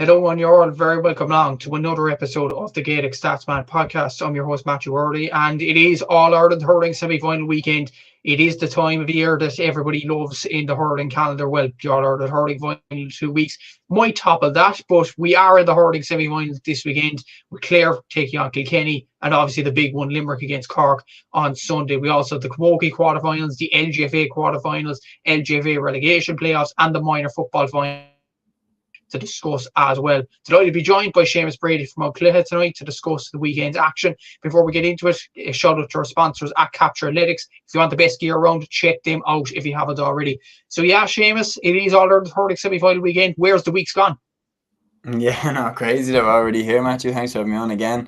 Hello, and you're all very welcome along to another episode of the Gaelic Statsman podcast. I'm your host, Matthew Hurley, and it is All Ireland Hurling semi-final weekend. It is the time of year that everybody loves in the hurling calendar. Well, the All Ireland Hurling final in 2 weeks might topple that, but we are in the hurling semi-finals this weekend with Clare taking on Kilkenny, and obviously the big one, Limerick against Cork on Sunday. We also have the Camogie quarterfinals, the LGFA quarterfinals, LGFA relegation playoffs, and the minor football final to discuss as well. Delighted to be joined by Seamus Brady from An Cluiche tonight to discuss the weekend's action. Before we get into it, a shout out to our sponsors at Capture Athletics. If you want the best gear around, check them out if you haven't already. So yeah, Seamus, it is All Ireland Hurling semi-final weekend. Where's the week's gone? Yeah, no, crazy that we're already here, Matthew. Thanks for having me on again.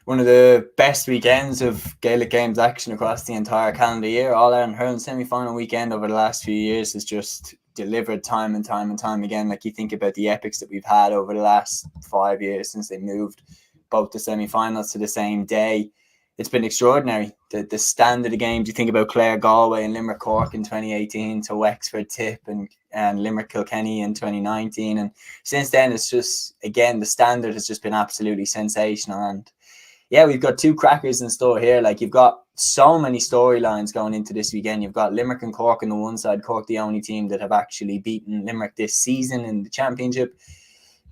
One of the best weekends of Gaelic games action across the entire calendar year. All Ireland Hurling semi-final weekend over the last few years has just delivered time and time again. Like, you think about the epics that we've had over the last 5 years since they moved both the semi-finals to the same day. It's been extraordinary. The standard of games, you think about Clare, Galway and Limerick Cork in 2018 to Wexford Tip and Limerick Kilkenny in 2019. And since then, it's just, again, the standard has just been absolutely sensational. And yeah, we've got two crackers in store here. Like, you've got so many storylines going into this weekend. You've got Limerick and Cork on the one side. Cork, the only team that have actually beaten Limerick this season in the championship.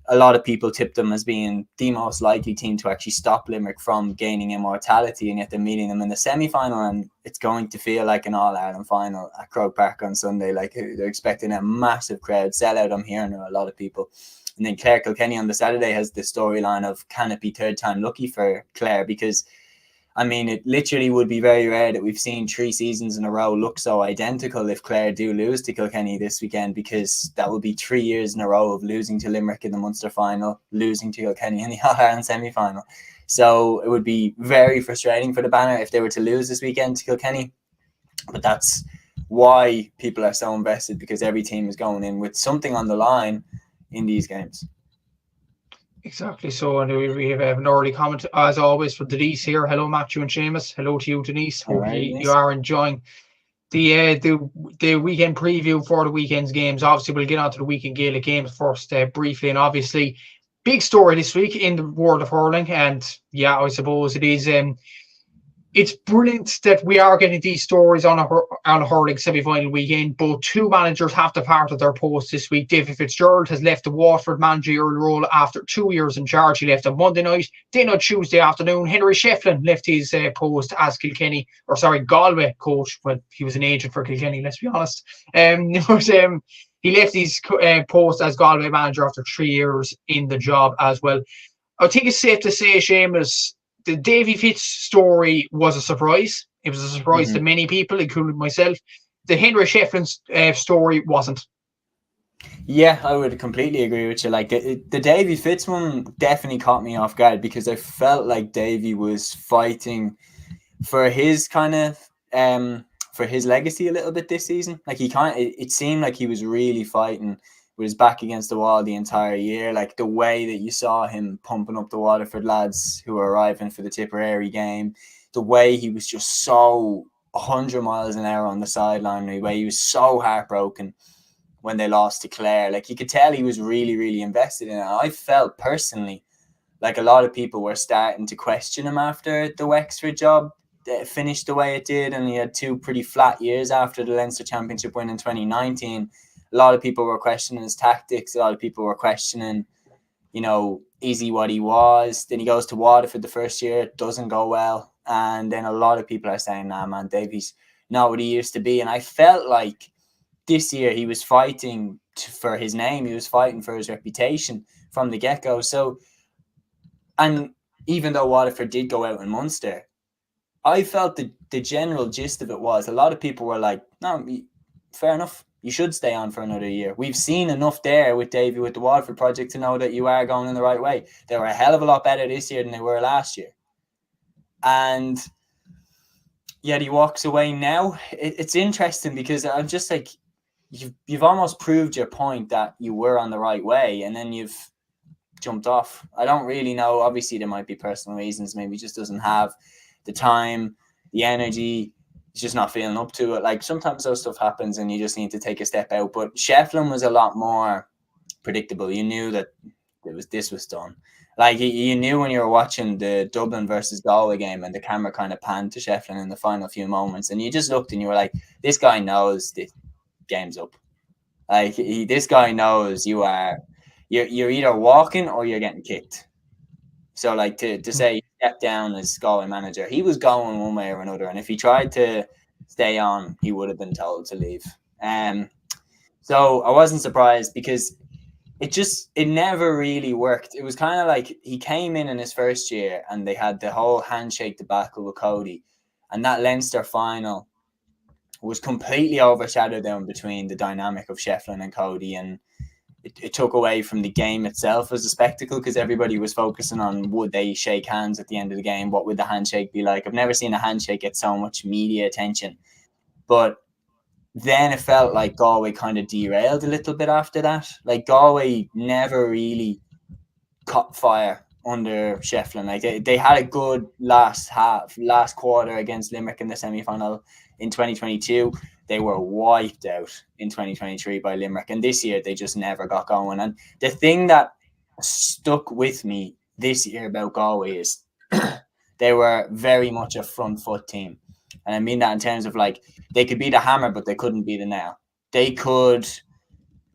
A lot of people tipped them as being the most likely team to actually stop Limerick from gaining immortality, and yet they're meeting them in the semi-final, and it's going to feel like an All-Ireland final at Croke Park on Sunday. Like, they're expecting a massive crowd, sellout. I'm hearing a lot of people. And then Clare Kilkenny on the Saturday has the storyline of, can it be third time lucky for Clare? Because, I mean, it literally would be very rare that we've seen 3 seasons in a row look so identical if Clare do lose to Kilkenny this weekend, because that would be 3 years in a row of losing to Limerick in the Munster final, losing to Kilkenny in the All-Ireland semi-final. So it would be very frustrating for the Banner if they were to lose this weekend to Kilkenny. But that's why people are so invested, because every team is going in with something on the line in these games. Exactly. So, and we have an early comment as always for Denise here. Hello, Matthew and Seamus. Hello to you, Denise. Hope Right, you are enjoying the weekend preview for the weekend's games. Obviously, we'll get on to the weekend Gaelic games first briefly, and obviously, big story this week in the world of hurling. And yeah, I suppose it is. It's brilliant that we are getting these stories on a hurling semi-final weekend. But 2 managers have departed their posts this week. David Fitzgerald has left the Waterford managerial role after 2 years in charge. He left on Monday night. Then on Tuesday afternoon, Henry Shefflin left his post as Galway coach. Well, he was an agent for Kilkenny, let's be honest. He left his post as Galway manager after 3 years in the job as well. I think it's safe to say, Seamus, the Davy Fitz story was a surprise. It was a surprise to many people, including myself. The Henry Shefflin story wasn't. Yeah, I would completely agree with you. Like, the Davy Fitz one definitely caught me off guard, because I felt like Davy was fighting for his kind of for his legacy a little bit this season. Like, it seemed like he was really fighting with his back against the wall the entire year. Like, the way that you saw him pumping up the Waterford lads who were arriving for the Tipperary game, the way he was just so 100 miles an hour on the sideline, the way he was so heartbroken when they lost to Clare. Like, you could tell he was really, really invested in it. I felt personally like a lot of people were starting to question him after the Wexford job finished the way it did, and he had 2 pretty flat years after the Leinster Championship win in 2019. A lot of people were questioning his tactics. A lot of people were questioning, is he what he was? Then he goes to Waterford the first year. It doesn't go well. And then a lot of people are saying, nah, man, Davy's not what he used to be. And I felt like this year he was fighting for his name. He was fighting for his reputation from the get-go. So, and even though Waterford did go out in Munster, I felt the general gist of it was a lot of people were like, no, fair enough. You should stay on for another year. We've seen enough there with Davy, with the Waterford project, to know that you are going in the right way. They were a hell of a lot better this year than they were last year. And yet he walks away now. It's interesting, because I'm just like, you've almost proved your point that you were on the right way, and then you've jumped off. I don't really know. Obviously, there might be personal reasons. Maybe he just doesn't have the time, the energy. He's just not feeling up to it. Like, sometimes those stuff happens and you just need to take a step out. But Shefflin was a lot more predictable. You knew that this was done. Like you knew when you were watching the Dublin versus Galway game and the camera kind of panned to Shefflin in the final few moments, and you just looked and you were like, this guy knows the game's up. Like this guy knows you're either walking or you're getting kicked. So like to say step down as Galway manager, he was going one way or another, and if he tried to stay on, he would have been told to leave. So I wasn't surprised because it never really worked. It was kind of like he came in his first year and they had the whole handshake debacle with Cody, and that Leinster final was completely overshadowed down between the dynamic of Shefflin and Cody, and it took away from the game itself as a spectacle because everybody was focusing on would they shake hands at the end of the game, what would the handshake be like. I've never seen a handshake get so much media attention, but then it felt like Galway kind of derailed a little bit after that. Like Galway never really caught fire under Shefflin. Like they had a good last quarter against Limerick in the semi-final in 2022. They were wiped out in 2023 by Limerick, and this year they just never got going. And the thing that stuck with me this year about Galway is they were very much a front foot team. And I mean that in terms of like they could be the hammer, but they couldn't be the nail. They could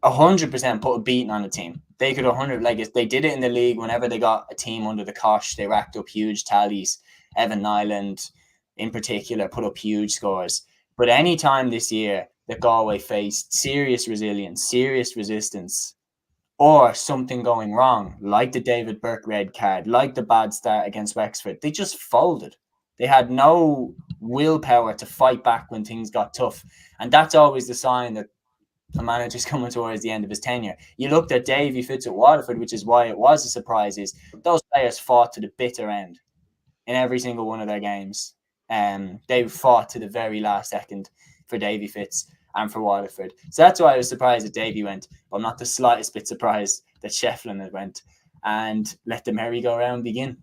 100% put a beating on a team. They could 100, like if they did it in the league whenever they got a team under the cosh, they racked up huge tallies. Evan Nyland in particular put up huge scores. But any time this year that Galway faced serious resilience, serious resistance, or something going wrong, like the David Burke red card, like the bad start against Wexford, they just folded. They had no willpower to fight back when things got tough. And that's always the sign that a manager's coming towards the end of his tenure. You looked at Davy Fitz at Waterford, which is why it was a surprise, is those players fought to the bitter end in every single one of their games. They fought to the very last second for Davy Fitz and for Waterford. So that's why I was surprised that Davy went, but I'm not the slightest bit surprised that Shefflin had went. And let the merry-go-round begin.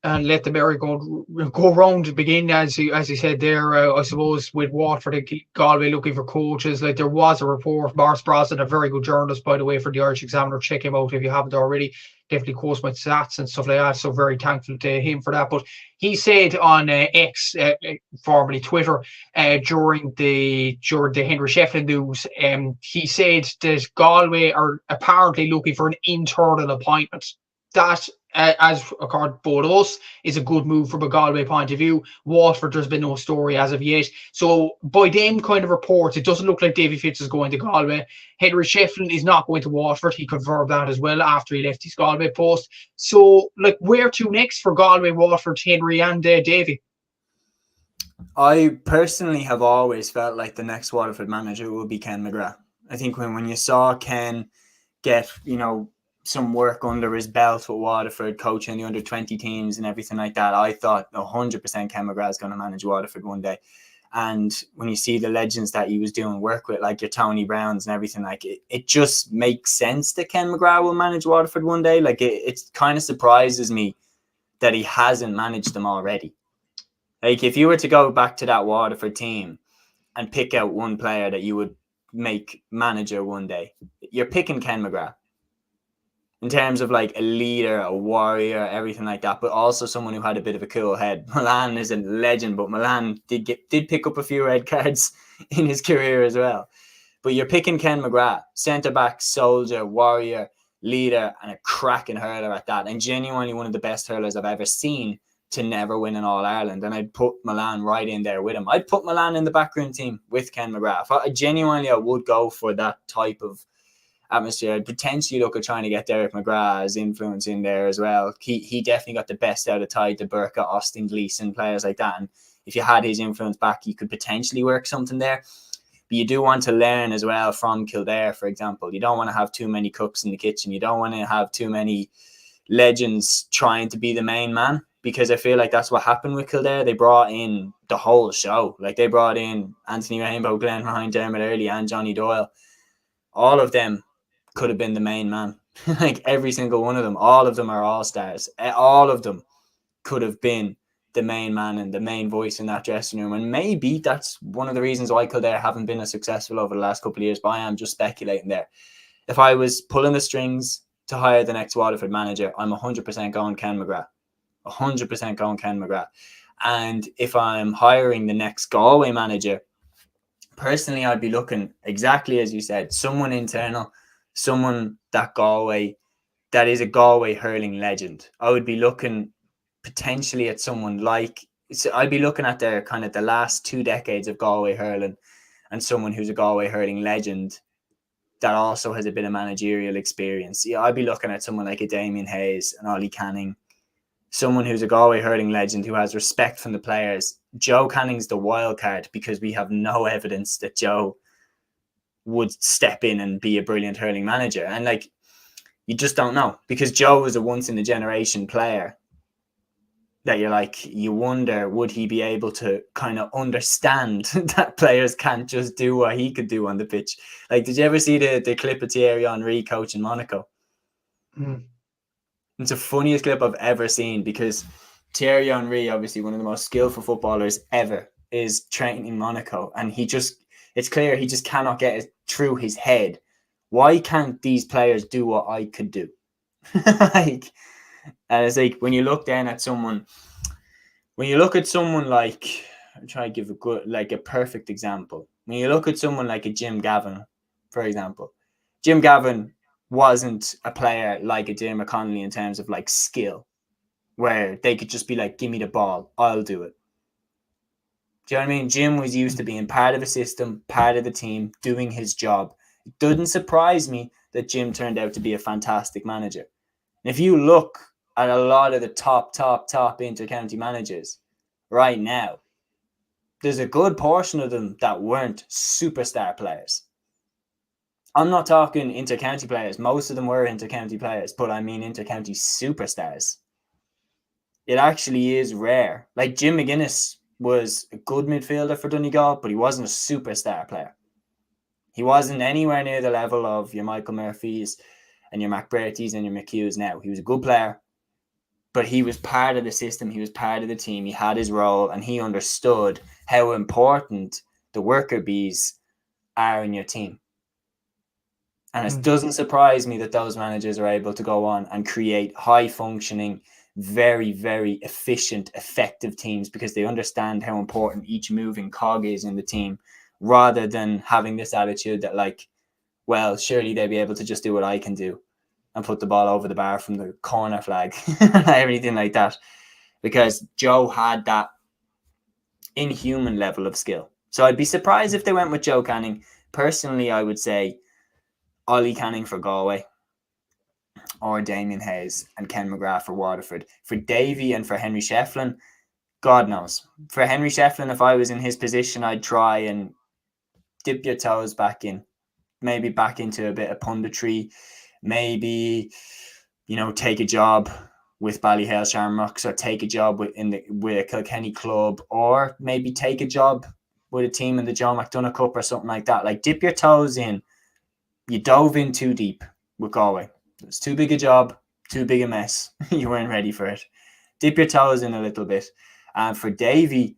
And let the merry-go round begin, as you said there. I suppose with Waterford and Galway looking for coaches, like there was a report. Morris Brosnan, a very good journalist, by the way, for the Irish Examiner. Check him out if you haven't already. Definitely quotes my stats and stuff like that. So very thankful to him for that. But he said on X, formerly Twitter, during the Henry Shefflin news, he said that Galway are apparently looking for an internal appointment. That, as according to both of us, is a good move from a Galway point of view. Waterford, there's been no story as of yet. So by them kind of reports, it doesn't look like Davy Fitz is going to Galway. Henry Shefflin is not going to Waterford. He confirmed that as well after he left his Galway post. So, like, where to next for Galway, Waterford, Henry and Davy? I personally have always felt like the next Waterford manager will be Ken McGrath. I think when you saw Ken get, some work under his belt with Waterford, coaching the under-20 teams and everything like that, I thought 100% Ken McGrath is going to manage Waterford one day. And when you see the legends that he was doing work with, like your Tony Browns and everything, like it just makes sense that Ken McGrath will manage Waterford one day. Like it kind of surprises me that he hasn't managed them already. Like if you were to go back to that Waterford team and pick out one player that you would make manager one day, you're picking Ken McGrath. In terms of like a leader, a warrior, everything like that, but also someone who had a bit of a cool head. Milan is a legend, but Milan did pick up a few red cards in his career as well. But you're picking Ken McGrath, centre-back, soldier, warrior, leader, and a cracking hurler at that. And genuinely one of the best hurlers I've ever seen to never win an All-Ireland. And I'd put Milan right in there with him. I'd put Milan in the backroom team with Ken McGrath. I would go for that type of atmosphere. I'd potentially look at trying to get Derek McGrath's influence in there as well. He definitely got the best out of Tadhg de Burka, Austin Gleeson, players like that. And if you had his influence back, you could potentially work something there. But you do want to learn as well from Kildare, for example. You don't want to have too many cooks in the kitchen. You don't want to have too many legends trying to be the main man, because I feel like that's what happened with Kildare. They brought in the whole show. Like they brought in Anthony Rainbow, Glenn Ryan, Dermot Earley and Johnny Doyle. All of them could have been the main man. Like every single one of them. All of them are all-stars. All of them could have been the main man and the main voice in that dressing room. And maybe that's one of the reasons why Kildare haven't been as successful over the last couple of years, but I am just speculating there. If I was pulling the strings to hire the next Waterford manager, I'm 100% going Ken McGrath. 100% going Ken McGrath. And if I'm hiring the next Galway manager, personally, I'd be looking exactly as you said, someone internal, someone that is a Galway hurling legend. I would be looking potentially at someone like, so I'd be looking at their kind of the last 2 decades of Galway hurling and someone who's a Galway hurling legend that also has a bit of managerial experience. Yeah, I'd be looking at someone like a Damien Hayes, an Ollie Canning, someone who's a Galway hurling legend who has respect from the players. Joe Canning's the wild card because we have no evidence that Joe would step in and be a brilliant hurling manager. And like, you just don't know, because Joe was a once in a generation player that you're like, you wonder, would he be able to kind of understand that players can't just do what he could do on the pitch? Like, did you ever see the clip of Thierry Henry coaching Monaco? It's the funniest clip I've ever seen, because Thierry Henry, obviously one of the most skillful footballers ever, is training in Monaco, and it's clear he just cannot get it through his head. Why can't these players do what I could do? Like, and it's like, when you look at someone like, I'm trying to give a perfect example. When you look at someone like a Jim Gavin, for example, Jim Gavin wasn't a player like a Dermot Connolly in terms of like skill, where they could just be like, give me the ball, I'll do it. Do you know what I mean? Jim was used to being part of a system, part of the team, doing his job. It doesn't surprise me that Jim turned out to be a fantastic manager. And if you look at a lot of the top inter-county managers right now, there's a good portion of them that weren't superstar players. I'm not talking inter-county players. Most of them were inter-county players, but I mean inter-county superstars. It actually is rare. Like, Jim McGuinness was a good midfielder for Donegal, but he wasn't a superstar player. He wasn't anywhere near the level of your Michael Murphys and your McBraithys and your McHughes now. He was a good player, but he was part of the system. He was part of the team. He had his role, and he understood how important the worker bees are in your team. And it doesn't surprise me that those managers are able to go on and create high-functioning, very, very efficient, effective teams, because they understand how important each moving cog is in the team, rather than having this attitude that, like, well, surely they'll be able to just do what I can do and put the ball over the bar from the corner flag and everything like that. Because Joe had that inhuman level of skill. So I'd be surprised if they went with Joe Canning. Personally, I would say Ollie Canning for Galway, or Damien Hayes and Ken McGrath for Waterford. For Davy and for Henry Shefflin, God knows. For Henry Shefflin, if I was in his position, I'd try and dip your toes back in. Maybe back into a bit of punditry. Maybe, take a job with Ballyhale Shamrocks, or take a job with a Kilkenny club, or maybe take a job with a team in the Joe McDonagh Cup or something like that. Like, dip your toes in. You dove in too deep with Galway. It was too big a job, too big a mess. You weren't ready for it. Dip your toes in a little bit. And for Davy,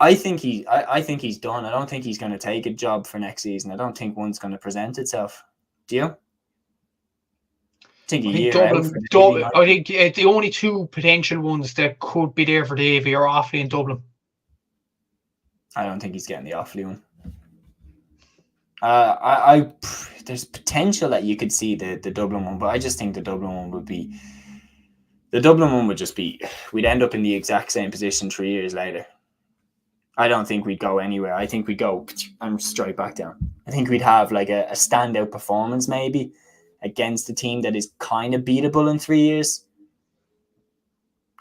I think he's done. I don't think he's going to take a job for next season. I don't think one's going to present itself. Do you? I think the only two potential ones that could be there for Davy are Offaly and Dublin. I don't think he's getting the Offaly one. There's potential that you could see the Dublin one, but I just think the Dublin one would just be, we'd end up in the exact same position 3 years later. I don't think we'd go anywhere. I think we'd go and straight back down. I think we'd have like a standout performance maybe against a team that is kind of beatable in 3 years.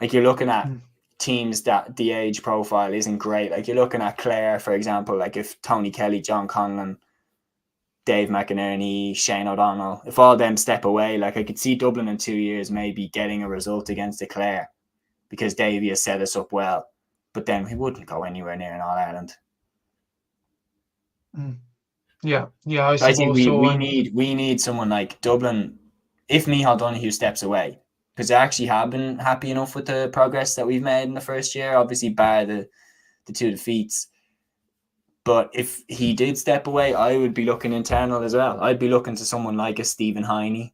Like, you're looking at teams that the age profile isn't great. Like, you're looking at Clare, for example, like if Tony Kelly, John Conlon, Dave McInerney, Shane O'Donnell, if all them step away, like, I could see Dublin in 2 years maybe getting a result against the Clare, because Davy has set us up well. But then we wouldn't go anywhere near an All-Ireland. Yeah, I think we need someone like Dublin. If Micheál Donoghue steps away, because I actually have been happy enough with the progress that we've made in the first year, obviously bar the 2 defeats. But if he did step away, I would be looking internal as well. I'd be looking to someone like a Stephen Heine,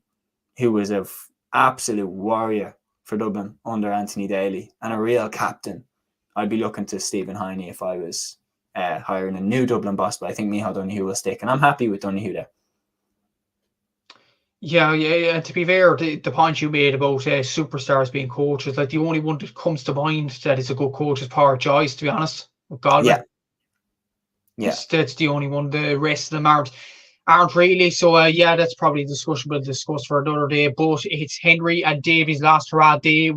who was an absolute warrior for Dublin under Anthony Daly and a real captain, I'd be looking to Stephen Heine if I was hiring a new Dublin boss. But I think Micheál Donoghue will stick, and I'm happy with Donoghue there. Yeah. And to be fair, the point you made about superstars being coaches, like the only one that comes to mind that is a good coach is Pádraig Joyce, to be honest, with Galway. Yeah. That's the only one. The rest of them aren't really. So that's probably a discussion we'll discuss for another day. But it's Henry and Davies last hurrah. They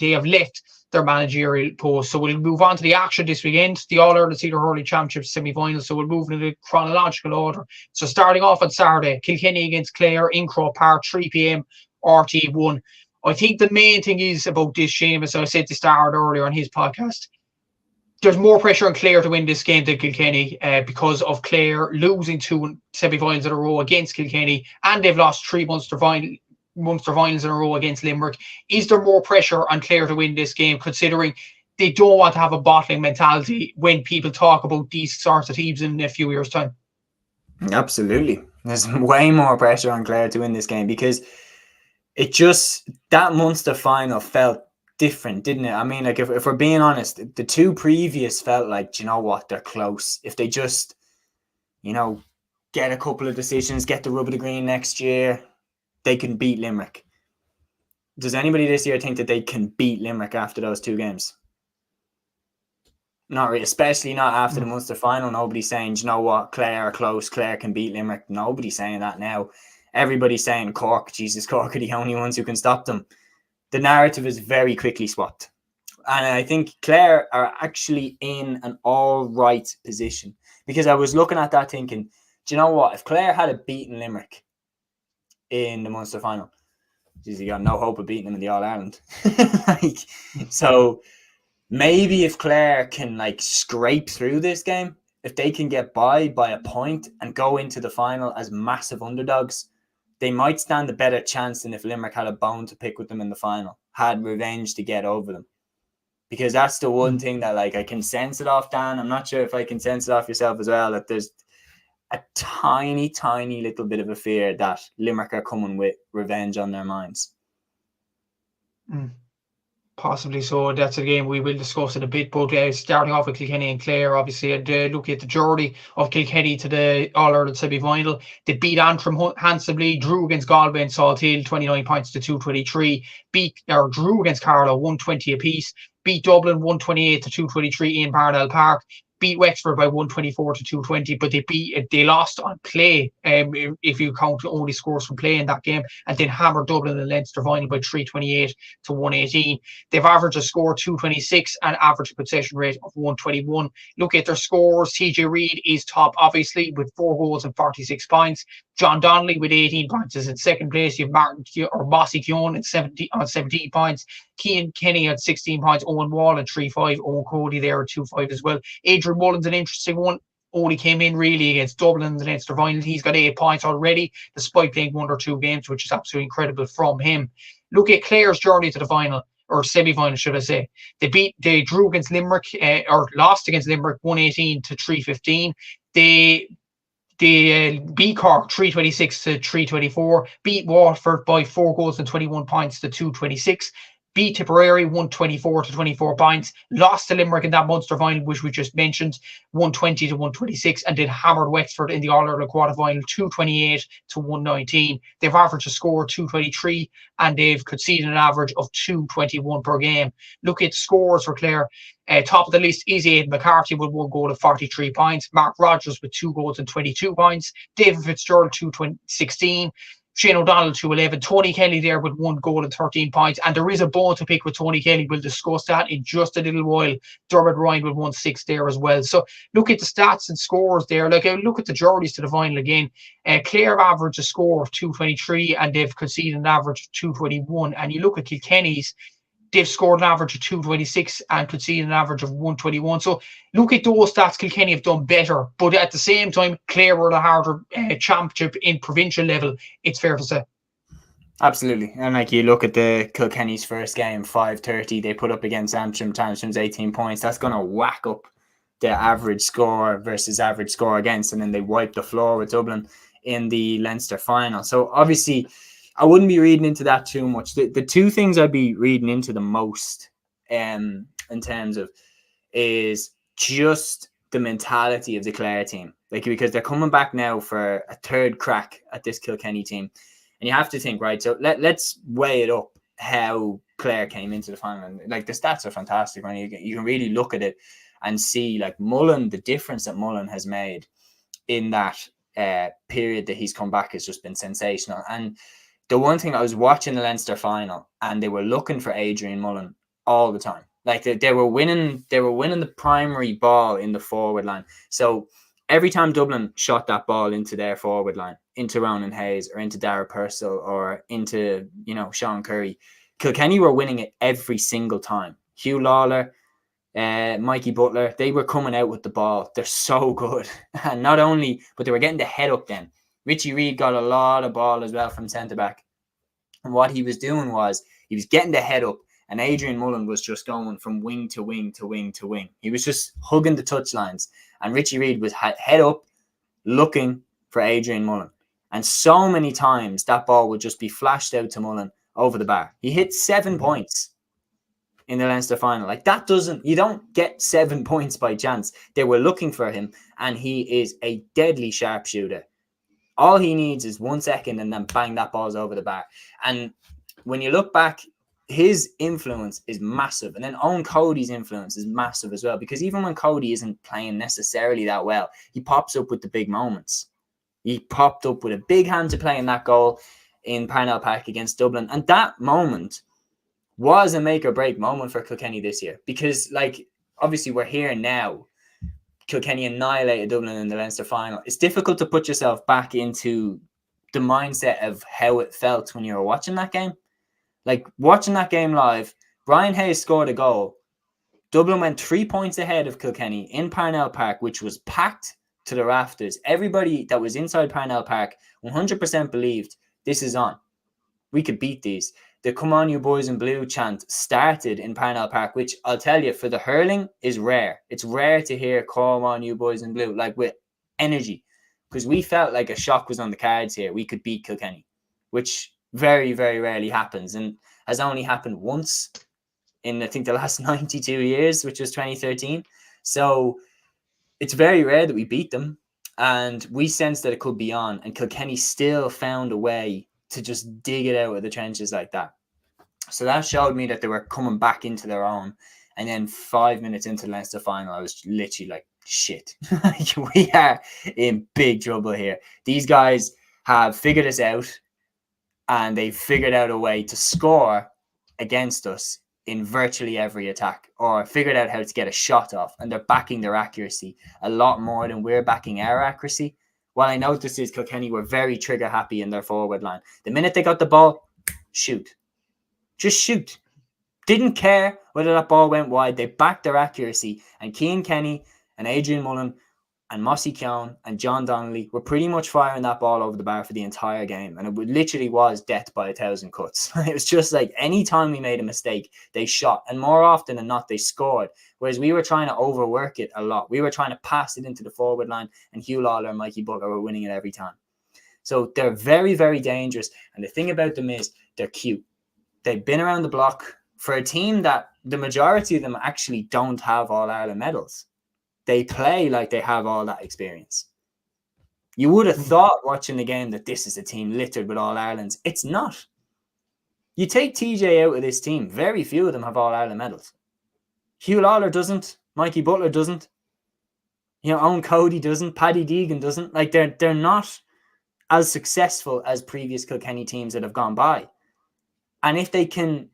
have left their managerial post. So we'll move on to the action this weekend, the All-Ireland Senior Hurling Championship semi-final. So we'll move in the chronological order. So starting off on Saturday, Kilkenny against Clare in Croke Park, 3 p.m. RT1. I think the main thing is about this, Seamus, I said to start earlier on his podcast, there's more pressure on Clare to win this game than Kilkenny because of Clare losing 2 semi-finals in a row against Kilkenny, and they've lost 3 Munster finals in a row against Limerick. Is there more pressure on Clare to win this game, considering they don't want to have a bottling mentality when people talk about these sorts of teams in a few years' time? Absolutely. There's way more pressure on Clare to win this game because that Munster final felt different, didn't it? I mean, like if we're being honest, the 2 previous felt like, you know what, they're close. If they just, get a couple of decisions, get the rub of the green next year, they can beat Limerick. Does anybody this year think that they can beat Limerick after those 2 games? Not really, especially not after the Munster final. Nobody's saying, you know what, Clare are close, Clare can beat Limerick. Nobody's saying that now. Everybody's saying Cork are the only ones who can stop them. The narrative is very quickly swapped. And I think Clare are actually in an all right position, because I was looking at that thinking, do you know what? If Clare had beaten Limerick in the Munster final, you got no hope of beating them in the All-Ireland. So maybe if Clare can scrape through this game, if they can get by a point and go into the final as massive underdogs, they might stand a better chance than if Limerick had a bone to pick with them in the final, had revenge to get over them. Because that's the one thing that I can sense it off, Dan. I'm not sure if I can sense it off yourself as well, that there's a tiny, tiny little bit of a fear that Limerick are coming with revenge on their minds. Possibly so. That's a game we will discuss in a bit. But starting off with Kilkenny and Clare, obviously, and look at the journey of Kilkenny to the All-Ireland semi-final. They beat Antrim handsomely, drew against Galway and Salthill, 29 points to 223. Drew against Carlow, 120 apiece. Beat Dublin, 128 to 223 in Parnell Park. Beat Wexford by 124 to 220, but they lost on play, if you count only scores from play in that game, and then hammered Dublin and Leinster final by 328 to 118. They've averaged a score 226 and average possession rate of 121. Look at their scores. TJ Reid is top, obviously, with 4 goals and 46 points. John Donnelly with 18 points is in second place. You have Mossy Keown on 17 points. Cian Kenny at 16 points. Owen Wall at 3-5. Owen Cody there at 2-5 as well. Adrian Mullen's an interesting one. Only came in really against Dublin and the Leinster final. He's got 8 points already, despite playing 1 or 2 games, which is absolutely incredible from him. Look at Clare's journey to the final, or semi-final, should I say. They drew against Limerick, or lost against Limerick, 118 to 315. They beat Cork 326 to 324. Beat Waterford by 4 goals and 21 points to 226. Beat Tipperary 124 to 24 points. Lost to Limerick in that Munster final, which we just mentioned, 120 to 126, and then hammered Wexford in the All-Ireland quarter-final, 228 to 119. They've averaged a score of 223, and they've conceded an average of 221 per game. Look at scores for Clare. Top of the list is Aidan McCarthy with 1 goal and 43 points. Mark Rogers with 2 goals and 22 points. David Fitzgerald 16. Shane O'Donnell 211. Tony Kelly there with 1 goal and 13 points. And there is a bone to pick with Tony Kelly. We'll discuss that in just a little while. Dermot Ryan with 1-6 there as well. So look at the stats and scores there. Look at the journeys to the final again. Clare averaged a score of 223 and they've conceded an average of 221. And you look at Kilkenny's, they've scored an average of 226 and conceded an average of 121. So look at those stats. Kilkenny have done better, but at the same time, Clare were the harder championship in provincial level. It's fair to say. Absolutely. And you look at the Kilkenny's first game, 5:30, they put up against Antrim. Antrim's 18 points. That's going to whack up the average score versus average score against, and then they wipe the floor with Dublin in the Leinster final. So obviously, I wouldn't be reading into that too much. The two things I'd be reading into the most in terms of is just the mentality of the Clare team. Like, because they're coming back now for a third crack at this Kilkenny team. And you have to think, right, so let's weigh it up how Clare came into the final. And, like, the stats are fantastic, right? You can really look at it and see, like, Mullen, the difference that Mullen has made in that period that he's come back has just been sensational. And the one thing, I was watching the Leinster final and they were looking for Adrian Mullen all the time. Like, they were winning the primary ball in the forward line. So every time Dublin shot that ball into their forward line, into Ronan Hayes or into Dara Purcell or into, Sean Curry, Kilkenny were winning it every single time. Hugh Lawler, Mikey Butler, they were coming out with the ball. They're so good. And not only, but they were getting the head up then. Richie Reid got a lot of ball as well from centre-back. And what he was doing was he was getting the head up, and Adrian Mullen was just going from wing to wing to wing to wing. He was just hugging the touchlines. And Richie Reid was head up looking for Adrian Mullen. And so many times that ball would just be flashed out to Mullen over the bar. He hit 7 points in the Leinster final. Like, you don't get 7 points by chance. They were looking for him, and he is a deadly sharpshooter. All he needs is 1 second and then bang, that ball's over the bar. And when you look back, his influence is massive. And then Owen Cody's influence is massive as well, because even when Cody isn't playing necessarily that well, he pops up with the big moments. He popped up with a big hand to play in that goal in Parnell Park against Dublin. And that moment was a make or break moment for Kilkenny this year, because, like, obviously we're here now. Kilkenny annihilated Dublin in the Leinster final. It's difficult to put yourself back into the mindset of how it felt when you were watching that game. Like, watching that game live, Brian Hayes scored a goal. Dublin went 3 points ahead of Kilkenny in Parnell Park, which was packed to the rafters. Everybody that was inside Parnell Park 100% believed this is on. We could beat these. The "Come on, you boys in blue" chant started in Parnell Park, which I'll tell you, for the hurling, is rare. It's rare to hear "Come on, you boys in blue," like, with energy, because we felt like a shock was on the cards here. We could beat Kilkenny, which very, very rarely happens, and has only happened once in, I think, the last 92 years, which was 2013. So it's very rare that we beat them, and we sensed that it could be on, and Kilkenny still found a way to just dig it out of the trenches like that. So that showed me that they were coming back into their own. And then 5 minutes into the Leinster final, I was literally like, shit, we are in big trouble here. These guys have figured us out, and they've figured out a way to score against us in virtually every attack, or figured out how to get a shot off, and they're backing their accuracy a lot more than we're backing our accuracy. What I noticed is Kilkenny were very trigger happy in their forward line. The minute they got the ball, shoot. Just shoot. Didn't care whether that ball went wide. They backed their accuracy. And Cian Kenny and Adrian Mullen and Mossy Keown and John Donnelly were pretty much firing that ball over the bar for the entire game. And it literally was death by 1,000 cuts. It was just like, anytime we made a mistake, they shot. And more often than not, they scored. Whereas we were trying to overwork it a lot. We were trying to pass it into the forward line, and Hugh Lawler and Mikey Butler were winning it every time. So they're very, very dangerous. And the thing about them is they're cute. They've been around the block for a team that the majority of them actually don't have All-Ireland medals. They play like they have all that experience. You would have thought watching the game that this is a team littered with All-Irelands. It's not. You take TJ out of this team, very few of them have All-Ireland medals. Hugh Lawler doesn't. Mikey Butler doesn't. Owen Cody doesn't. Paddy Deegan doesn't. Like, they're not as successful as previous Kilkenny teams that have gone by. And if they can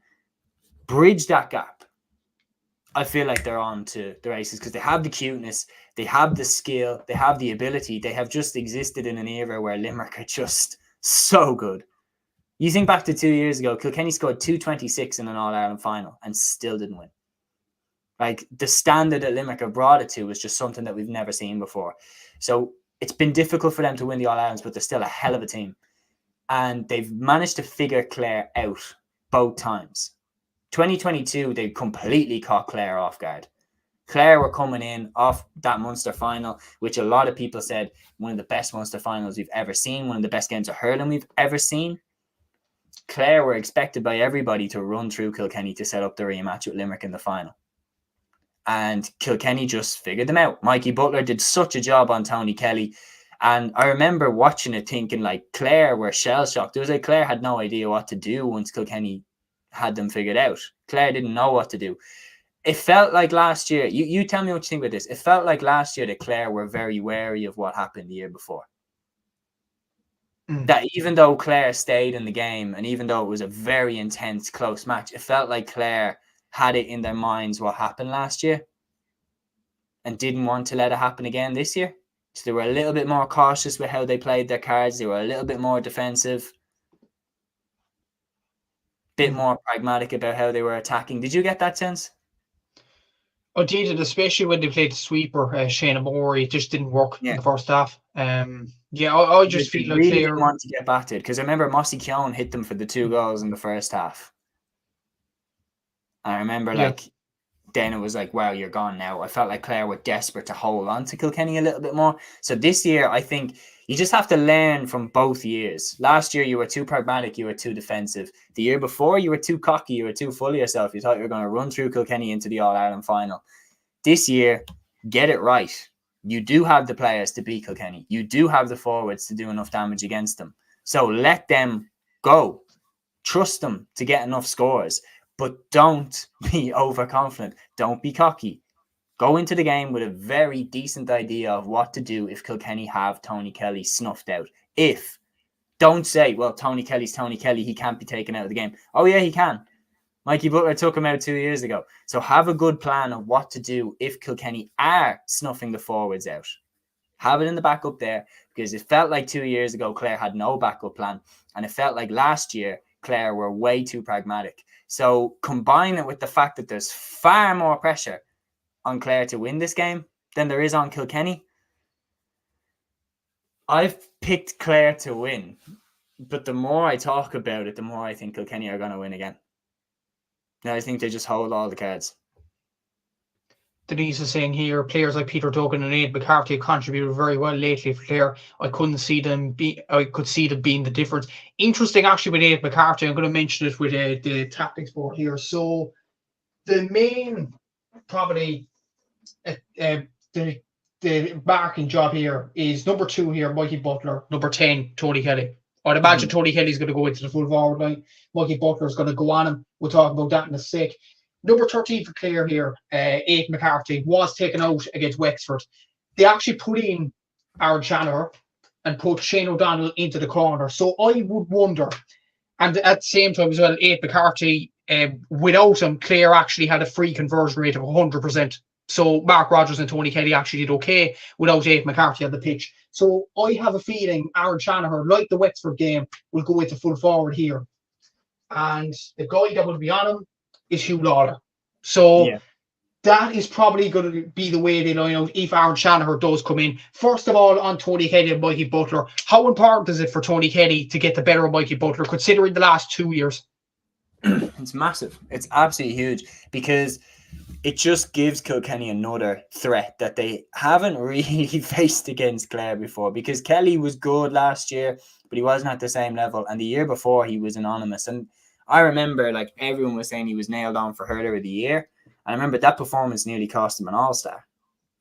bridge that gap, I feel like they're on to the races, because they have the cuteness, they have the skill, they have the ability. They have just existed in an era where Limerick are just so good. You think back to 2 years ago, Kilkenny scored 226 in an All-Ireland final and still didn't win. Like, the standard that Limerick have brought it to was just something that we've never seen before. So it's been difficult for them to win the All-Irelands, but they're still a hell of a team. And they've managed to figure Clare out both times. 2022, they completely caught Clare off guard. Clare were coming in off that Munster final, which a lot of people said one of the best Munster finals we've ever seen, one of the best games of hurling we've ever seen. Clare were expected by everybody to run through Kilkenny to set up the rematch with Limerick in the final. And Kilkenny just figured them out. Mikey Butler did such a job on Tony Kelly. And I remember watching it thinking like Clare were shell-shocked. It was like Clare had no idea what to do once Kilkenny had them figured out. Clare didn't know what to do. It felt like last year, you tell me what you think about this. It felt like last year that Clare were very wary of what happened the year before. That even though Clare stayed in the game and even though it was a very intense, close match, it felt like Clare had it in their minds what happened last year and didn't want to let it happen again this year. So they were a little bit more cautious with how they played their cards. They were a little bit more defensive, bit more pragmatic about how they were attacking. Did you get that sense? I did, especially when they played the sweeper, Shane Amori. It just didn't work in the first half. I just feel like really didn't want to get battered because I remember Mossy Keown hit them for the 2 goals in the first half. I remember then it was like, wow, you're gone now. I felt like Clare were desperate to hold on to Kilkenny a little bit more. So this year, I think you just have to learn from both years. Last year, you were too pragmatic. You were too defensive. The year before, you were too cocky. You were too full of yourself. You thought you were going to run through Kilkenny into the All-Ireland final. This year, get it right. You do have the players to beat Kilkenny. You do have the forwards to do enough damage against them. So let them go. Trust them to get enough scores. But don't be overconfident. Don't be cocky. Go into the game with a very decent idea of what to do if Kilkenny have Tony Kelly snuffed out. Don't say, well, Tony Kelly's Tony Kelly. He can't be taken out of the game. Oh, yeah, he can. Mikey Butler took him out 2 years ago. So have a good plan of what to do if Kilkenny are snuffing the forwards out. Have it in the backup there because it felt like 2 years ago Clare had no backup plan. And it felt like last year Clare were way too pragmatic. So combine it with the fact that there's far more pressure on Clare to win this game than there is on Kilkenny. I've picked Clare to win, but the more I talk about it, the more I think Kilkenny are going to win again. Now I think they just hold all the cards. Denise is saying here, players like Peter Duggan and Aidan McCarthy have contributed very well lately for Clare. I could see them being the difference. Interesting, actually, with Aidan McCarthy. I'm going to mention it with the tactics board here. So the main, probably, the marking job here is number 2 here, Mikey Butler. Number 10, Tony Kelly. I'd imagine Tony Kelly's going to go into the full forward line. Mikey Butler's going to go on him. We'll talk about that in a sec. Number 13 for Clare here, Aidan McCarthy, was taken out against Wexford. They actually put in Aaron Shanahan and put Shane O'Donnell into the corner. So I would wonder, and at the same time as well, Aidan McCarthy, without him, Clare actually had a free conversion rate of 100%. So Mark Rogers and Tony Kelly actually did okay without Aidan McCarthy on the pitch. So I have a feeling Aaron Shanahan, like the Wexford game, will go into full forward here. And the guy that will be on him is Hugh Lawler. So that is probably going to be the way they line out if Aaron Shanahan does come in. First of all, on Tony Kelly and Mikey Butler, how important is it for Tony Kelly to get the better of Mikey Butler, considering the last 2 years? It's massive. It's absolutely huge because it just gives Kilkenny another threat that they haven't really faced against Clare before, because Kelly was good last year, but he wasn't at the same level. And the year before, he was anonymous. And I remember like everyone was saying he was nailed on for hurler of the year. I remember that performance nearly cost him an all-star.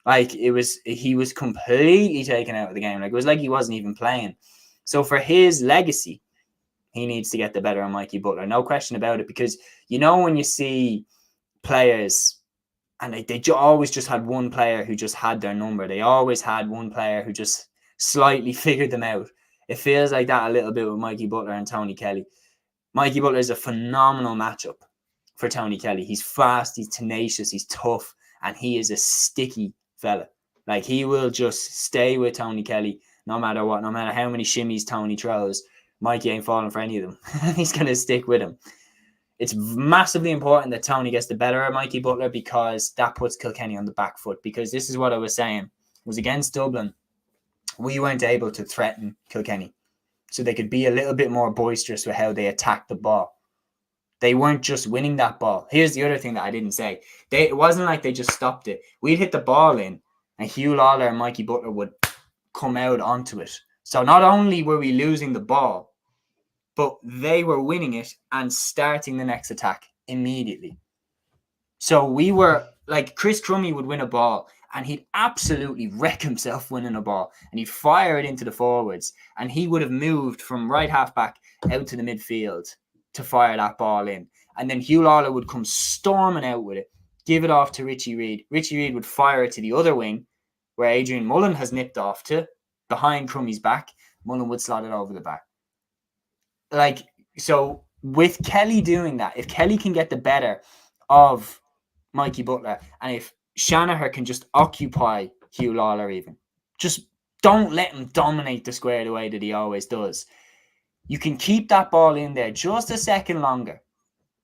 Like he was completely taken out of the game. Like it was like he wasn't even playing. So for his legacy, he needs to get the better of Mikey Butler. No question about it. Because you know when you see players and they always just had one player who just had their number. They always had one player who just slightly figured them out. It feels like that a little bit with Mikey Butler and Tony Kelly. Mikey Butler is a phenomenal matchup for Tony Kelly. He's fast, he's tenacious, he's tough, and he is a sticky fella. Like he will just stay with Tony Kelly no matter what, no matter how many shimmies Tony throws. Mikey ain't falling for any of them. He's going to stick with him. It's massively important that Tony gets the better of Mikey Butler because that puts Kilkenny on the back foot. Because this is what I was saying, was against Dublin, we weren't able to threaten Kilkenny. So they could be a little bit more boisterous with how they attacked the ball. They weren't just winning that ball. Here's the other thing that I didn't say. It wasn't like they just stopped it. We'd hit the ball in and Hugh Lawler and Mikey Butler would come out onto it. So not only were we losing the ball, but they were winning it and starting the next attack immediately. So we were like, Chris Crummey would win a ball and he'd absolutely wreck himself winning a ball, and he'd fire it into the forwards, and he would have moved from right half back out to the midfield to fire that ball in. And then Hugh Lawler would come storming out with it, give it off to Richie Reid. Richie Reid would fire it to the other wing where Adrian Mullen has nipped off to, behind Crummey's back. Mullen would slot it over the bar. Like, so with Kelly doing that, if Kelly can get the better of Mikey Butler, and if Shanahan can just occupy Hugh Lawler even, just don't let him dominate the square the way that he always does. You can keep that ball in there just a second longer,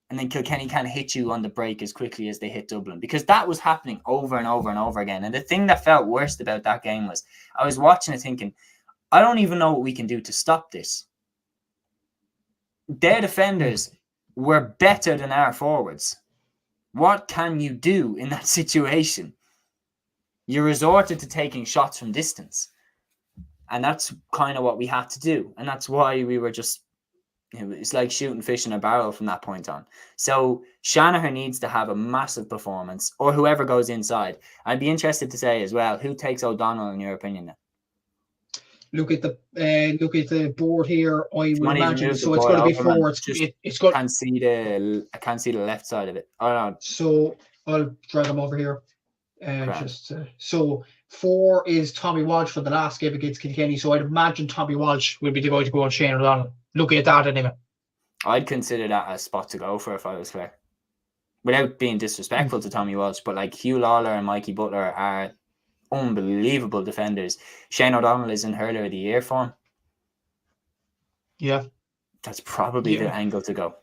and then Kilkenny can't hit you on the break as quickly as they hit Dublin, because that was happening over and over and over again. And the thing that felt worst about that game was I was watching it thinking, I don't even know what we can do to stop this. Their defenders were better than our forwards. What can you do in that situation? You resorted to taking shots from distance. And that's kind of what we had to do. And that's why we were just, it's like shooting fish in a barrel from that point on. So Shanahan needs to have a massive performance, or whoever goes inside. I'd be interested to say as well, who takes O'Donnell in your opinion then? Look at the board here. I would imagine so. It's going to be forwards. It's got. I can't see the left side of it. Oh no. So I'll drag them over here. So 4 is Tommy Walsh for the last game against Kilkenny. So I'd imagine Tommy Walsh will be the guy to go on Shane O'Donnell. Looking at that anyway. I'd consider that a spot to go for if I was Clare. Without being disrespectful to Tommy Walsh, but like Hugh Lawler and Mikey Butler are unbelievable defenders. Shane O'Donnell is in Hurler of the Year form. Yeah. That's probably the angle to go.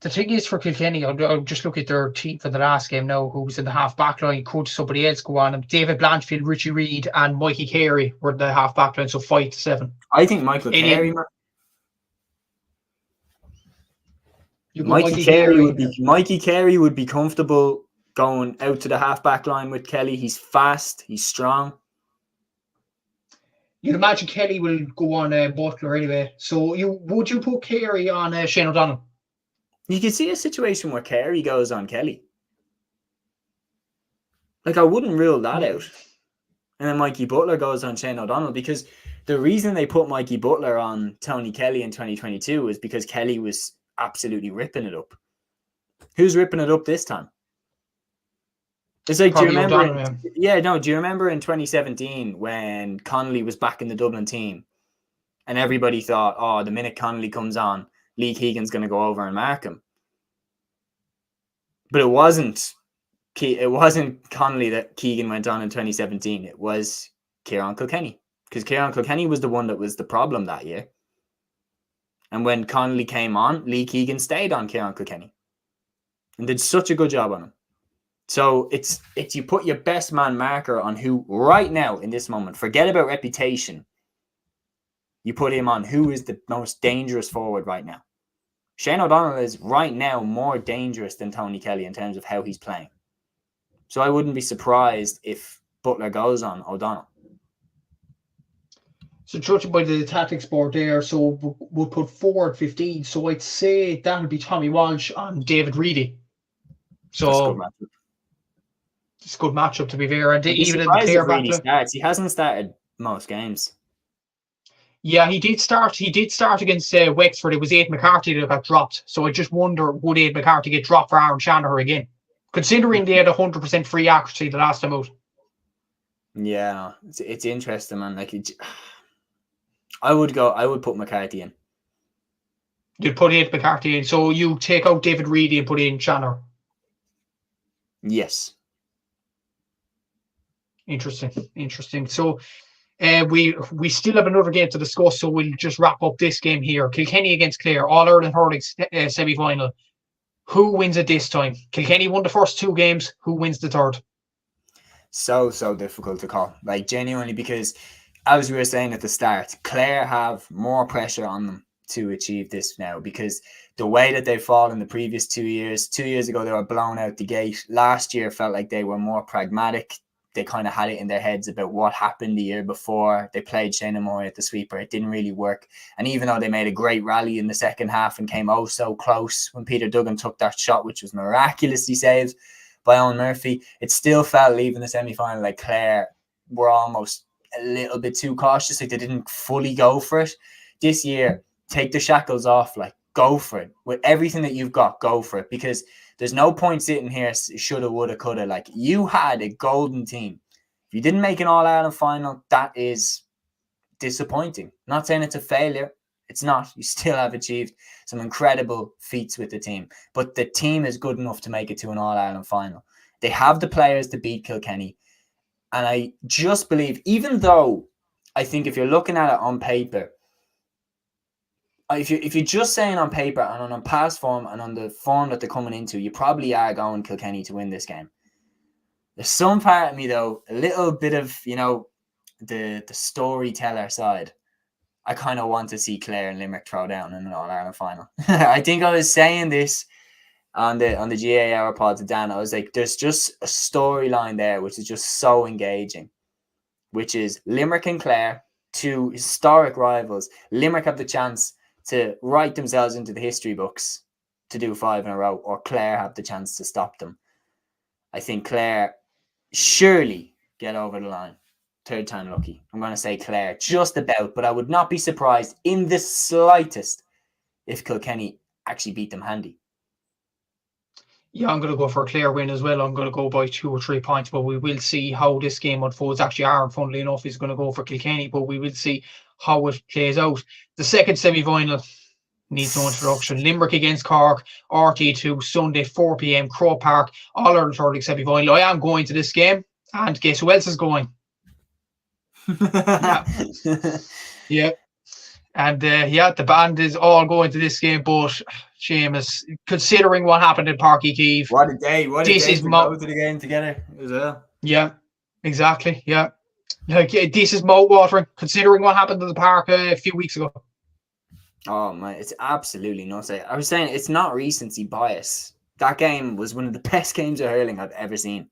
The thing is for Kilkenny, I'll just look at their team for the last game now, who was in the half back line. Could somebody else go on? And David Blanchfield, Richie Reid, and Mikey Carey were the half back line, so 5-7. I think Mikey Carey would be comfortable going out to the half-back line with Kelly. He's fast. He's strong. You'd imagine Kelly will go on Butler anyway. So would you put Carey on Shane O'Donnell? You can see a situation where Carey goes on Kelly. Like, I wouldn't rule that out. And then Mikey Butler goes on Shane O'Donnell, because the reason they put Mikey Butler on Tony Kelly in 2022 is because Kelly was absolutely ripping it up. Who's ripping it up this time? It's like, Probably do you remember in 2017 when Connolly was back in the Dublin team and everybody thought, oh, the minute Connolly comes on, Lee Keegan's going to go over and mark him. But it wasn't Connolly that Keegan went on in 2017. It was Kieran Kilkenny, because Kieran Kilkenny was the one that was the problem that year. And when Connolly came on, Lee Keegan stayed on Kieran Kilkenny and did such a good job on him. So it's you put your best man marker on who right now in this moment, forget about reputation. You put him on who is the most dangerous forward right now. Shane O'Donnell is right now more dangerous than Tony Kelly in terms of how he's playing. So I wouldn't be surprised if Butler goes on O'Donnell. So judging by the tactics board there, so we'll put forward 15. So I'd say that would be Tommy Walsh and David Reedy. So it's a good matchup to be fair. And even in the Clare battle, he hasn't started most games. Yeah, he did start. He did start against Wexford. It was Aid McCarthy that got dropped. So I just wonder, would Aid McCarthy get dropped for Aaron Shanahan again? Considering they had 100% free accuracy the last time out. Yeah, it's interesting, man. Like, I would put McCarthy in. You'd put Aid McCarthy in. So you take out David Reedy and put in Shanahan. Yes. Interesting. So we still have another game to discuss, so we'll just wrap up this game here. Kilkenny against Clare, All-Ireland Hurling semi-final. Who wins it this time? Kilkenny won the first 2 games. Who wins the third? So difficult to call. Like, genuinely, because as we were saying at the start, Clare have more pressure on them to achieve this now, because the way that they've fallen the previous 2 years, 2 years ago they were blown out the gate. Last year felt like they were more pragmatic. they kind of had it in their heads about what happened the year before. They played Shane Moy at the sweeper. It didn't really work. And even though they made a great rally in the second half and came oh so close when Peter Duggan took that shot, which was miraculously saved by Owen Murphy, it still felt leaving the semi-final like Clare were almost a little bit too cautious. Like they didn't fully go for it. This year, take the shackles off, like go for it. With everything that you've got, go for it. Because there's no point sitting here, shoulda, woulda, coulda. Like you had a golden team. If you didn't make an All-Ireland final, that is disappointing. Not saying it's a failure. It's not. You still have achieved some incredible feats with the team. But the team is good enough to make it to an All-Ireland final. They have the players to beat Kilkenny. And I just believe, even though I think if you're looking at it on paper, if you're just saying on paper and on past form and on the form that they're coming into, you probably are going Kilkenny to win this game. There's some part of me, though, a little bit of, the storyteller side. I kind of want to see Clare and Limerick throw down in an All-Ireland final. I think I was saying this on the GA Hour pod to Dan. I was like, there's just a storyline there which is just so engaging, which is Limerick and Clare, two historic rivals. Limerick have the chance to write themselves into the history books to do 5 in a row, or Clare have the chance to stop them. I think Clare surely get over the line. Third time lucky. I'm going to say Clare just about, but I would not be surprised in the slightest if Kilkenny actually beat them handy. Yeah, I'm going to go for a Clare win as well. I'm going to go by 2 or 3 points, but we will see how this game unfolds. Actually, Aaron, funnily enough, is going to go for Kilkenny, but we will see how it plays out. The second semi-final needs no introduction. Limerick against Cork, RT2, Sunday, 4 p.m, Crow Park, All-Ireland Hurling semi-final. I am going to this game, and guess who else is going? Yeah. And the band is all going to this game, but Seamus, considering what happened in Páirc Uí Chaoimh, what a day to go to the game together as well. Yeah, exactly. Yeah, like this is mouth-watering, considering what happened in the park a few weeks ago. Oh man, it's absolutely nuts. I was saying it's not recency bias. That game was one of the best games of hurling I've ever seen.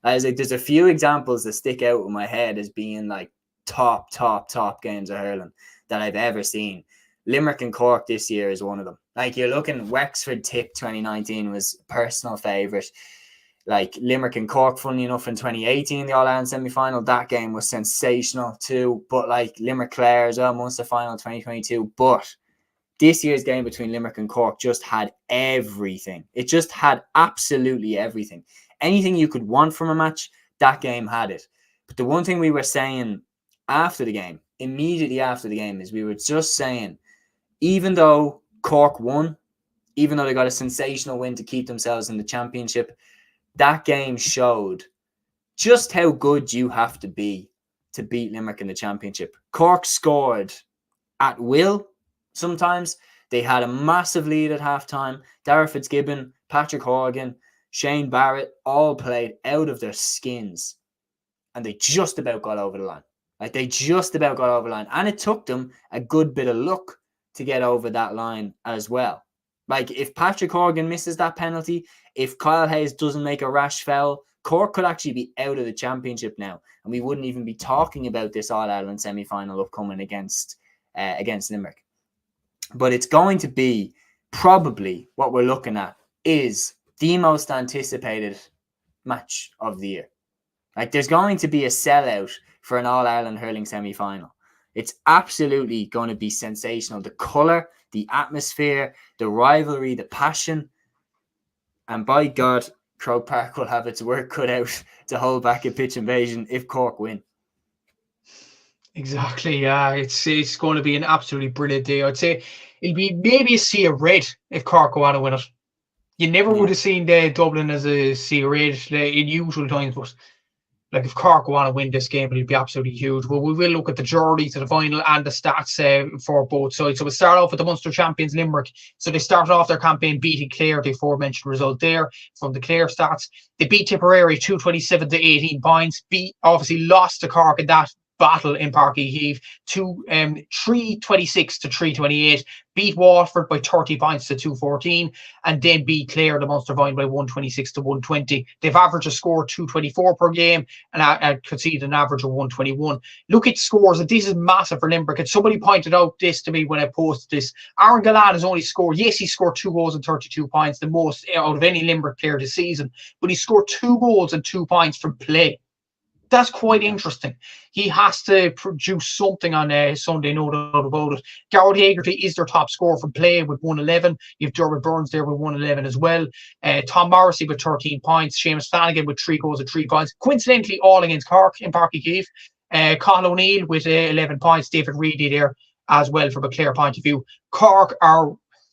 I was like, there's a few examples that stick out in my head as being like top games of hurling that I've ever seen. Limerick and Cork this year is one of them. Like you're looking, Wexford Tip 2019 was a personal favourite. Like Limerick and Cork, funny enough, in 2018, the All-Ireland semi-final, that game was sensational too. But like Limerick Clare as well, Munster final 2022. But this year's game between Limerick and Cork just had everything. It just had absolutely everything. Anything you could want from a match, that game had it. But the one thing we were saying after the game, immediately after the game, is we were just saying, even though Cork won, even though they got a sensational win to keep themselves in the championship, that game showed just how good you have to be to beat Limerick in the championship. Cork scored at will sometimes. They had a massive lead at halftime. Dara Fitzgibbon, Patrick Horgan, Shane Barrett all played out of their skins. And they just about got over the line. Like they just about got over the line. And it took them a good bit of luck to get over that line as well. Like if Patrick Horgan misses that penalty, if Kyle Hayes doesn't make a rash foul, Cork could actually be out of the championship now. And we wouldn't even be talking about this All-Ireland semi-final upcoming against Limerick. But it's going to be probably what we're looking at is the most anticipated match of the year. Like there's going to be a sellout for an All-Ireland hurling semi-final. It's absolutely going to be sensational. The colour, the atmosphere, the rivalry, the passion. And by God, Croke Park will have its work cut out to hold back a pitch invasion if Cork win. Exactly, yeah. It's going to be an absolutely brilliant day. I'd say it'll be maybe a sea of red if Cork go on to win it. You never would have seen Dublin as a sea of red in usual times, but like if Cork want to win this game, it'll be absolutely huge. But we will look at the journey to the final and the stats for both sides. So we'll start off with the Munster champions, Limerick. So they started off their campaign beating Clare, the aforementioned result there from the Clare stats. They beat Tipperary 227 to 18 points. Obviously lost to Cork in that battle in Páirc Uí Chaoimh to 326 to 328, beat Waterford by 30 points to 214, and then beat Clare, the Munster final, by 126 to 120. They've averaged a score 224 per game and conceded an average of 121. Look at scores, and this is massive for Limerick. And somebody pointed out this to me when I posted this. Aaron Gillane has only scored, yes, he scored 2 goals and 32 points, the most out of any Limerick player this season, but he scored 2 goals and 2 points from play. That's quite interesting. He has to produce something on Sunday, no doubt about it. Garrett Hagerty is their top scorer from play with 111. You have Dermot Burns there with 111 as well. Tom Morrissey with 13 points. Seamus Flanagan with 3 goals and 3 points. Coincidentally, all against Cork in Páirc Uí Chaoimh. Colin O'Neill with 11 points. David Reedy there as well from a Clare point of view. Cork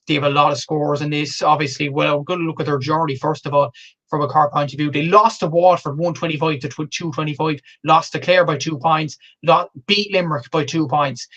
they have a lot of scores in this. Obviously, well, we're going to look at their journey first of all. From a Cork point of view, they lost to Waterford 125 to 225, lost to Clare by 2 points, beat Limerick by 2 points,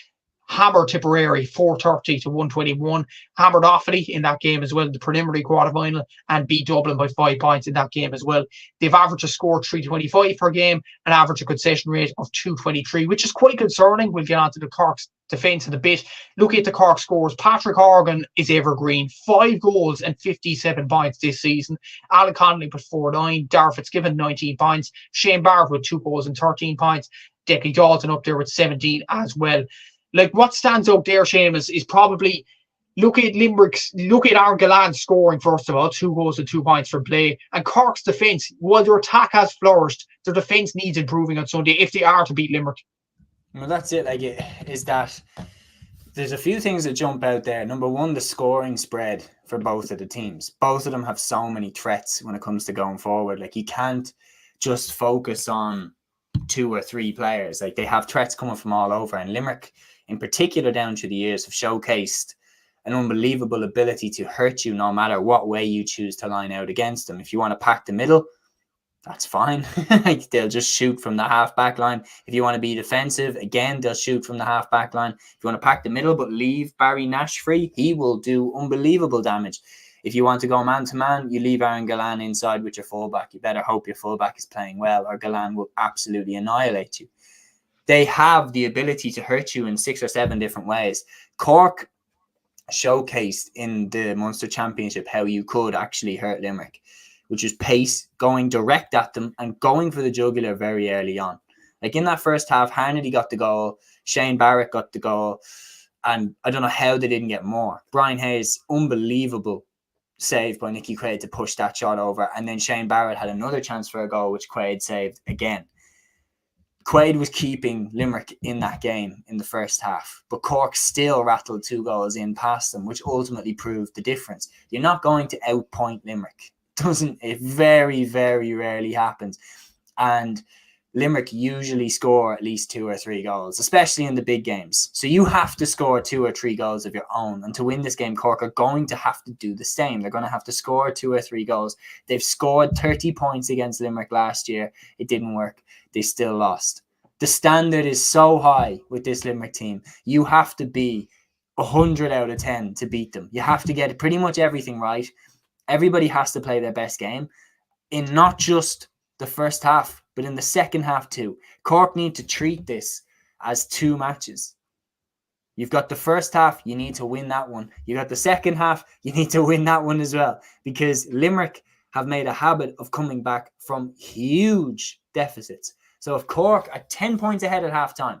hammered Tipperary 430 to 121, hammered Offaly in that game as well, the preliminary quarterfinal, and beat Dublin by 5 points in that game as well. They've averaged a score 325 per game, and average a concession rate of 223, which is quite concerning. We'll get on to the Cork's defence in a bit. Look at the Cork scores. Patrick Horgan is evergreen, 5 goals and 57 points this season. Alan Connolly with 49, Darragh Fitzgibbon 19 points, Shane Barrett with 2 goals and 13 points, Declan Dalton up there with 17 as well. Like, what stands out there, Seamus, is probably look at Aaron Gillane scoring, first of all, 2 goals and 2 points from play. And Cork's defence, while their attack has flourished, their defence needs improving on Sunday if they are to beat Limerick. Well, that's it. Like, is that there's a few things that jump out there. Number one, the scoring spread for both of the teams. Both of them have so many threats when it comes to going forward. Like, you can't just focus on 2 or 3 players. Like, they have threats coming from all over. And Limerick, in particular, down through the years, have showcased an unbelievable ability to hurt you no matter what way you choose to line out against them. If you want to pack the middle, that's fine. Like, they'll just shoot from the half-back line. If you want to be defensive, again, they'll shoot from the half-back line. If you want to pack the middle but leave Barry Nash free, he will do unbelievable damage. If you want to go man-to-man, you leave Aaron Gillane inside with your fullback. You better hope your fullback is playing well, or Gillane will absolutely annihilate you. They have the ability to hurt you in 6 or 7 different ways. Cork showcased in the Munster Championship how you could actually hurt Limerick, which is pace, going direct at them and going for the jugular very early on. Like, in that first half, Harnedy got the goal, Shane Barrett got the goal, and I don't know how they didn't get more. Brian Hayes, unbelievable save by Nicky Quaid to push that shot over, and then Shane Barrett had another chance for a goal, which Quaid saved again. Quaid was keeping Limerick in that game in the first half, but Cork still rattled 2 goals in past them, which ultimately proved the difference. You're not going to outpoint Limerick. It very, very rarely happens. And Limerick usually score at least 2 or 3 goals, especially in the big games. So you have to score 2 or 3 goals of your own. And to win this game, Cork are going to have to do the same. They're going to have to score 2 or 3 goals. They've scored 30 points against Limerick last year. It didn't work. They still lost. The standard is so high with this Limerick team. You have to be 100 out of 10 to beat them. You have to get pretty much everything right. Everybody has to play their best game in not just the first half, but in the second half too. Cork need to treat this as 2 matches. You've got the first half, you need to win that one. You got the second half, you need to win that one as well. Because Limerick have made a habit of coming back from huge deficits. So if Cork are 10 points ahead at halftime,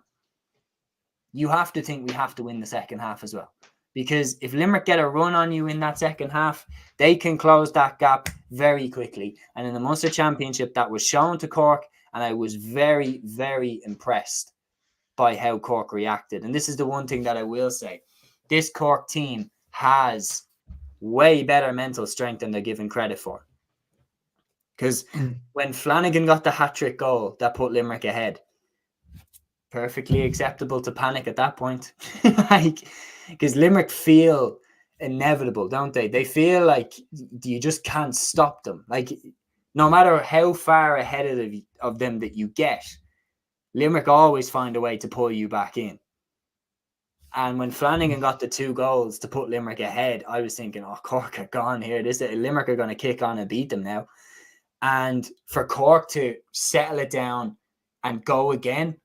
you have to think we have to win the second half as well. Because if Limerick get a run on you in that second half, they can close that gap very quickly. And in the Munster Championship, that was shown to Cork, and I was very, very impressed by how Cork reacted. And this is the one thing that I will say. This Cork team has way better mental strength than they're given credit for. Because when Flanagan got the hat-trick goal that put Limerick ahead, perfectly acceptable to panic at that point. Because Limerick feel inevitable, don't they? They feel like you just can't stop them. Like, no matter how far ahead of them that you get, Limerick always find a way to pull you back in. And when Flanagan got the 2 goals to put Limerick ahead, I was thinking, oh, Cork are gone here. Limerick are going to kick on and beat them now. And for Cork to settle it down and go again,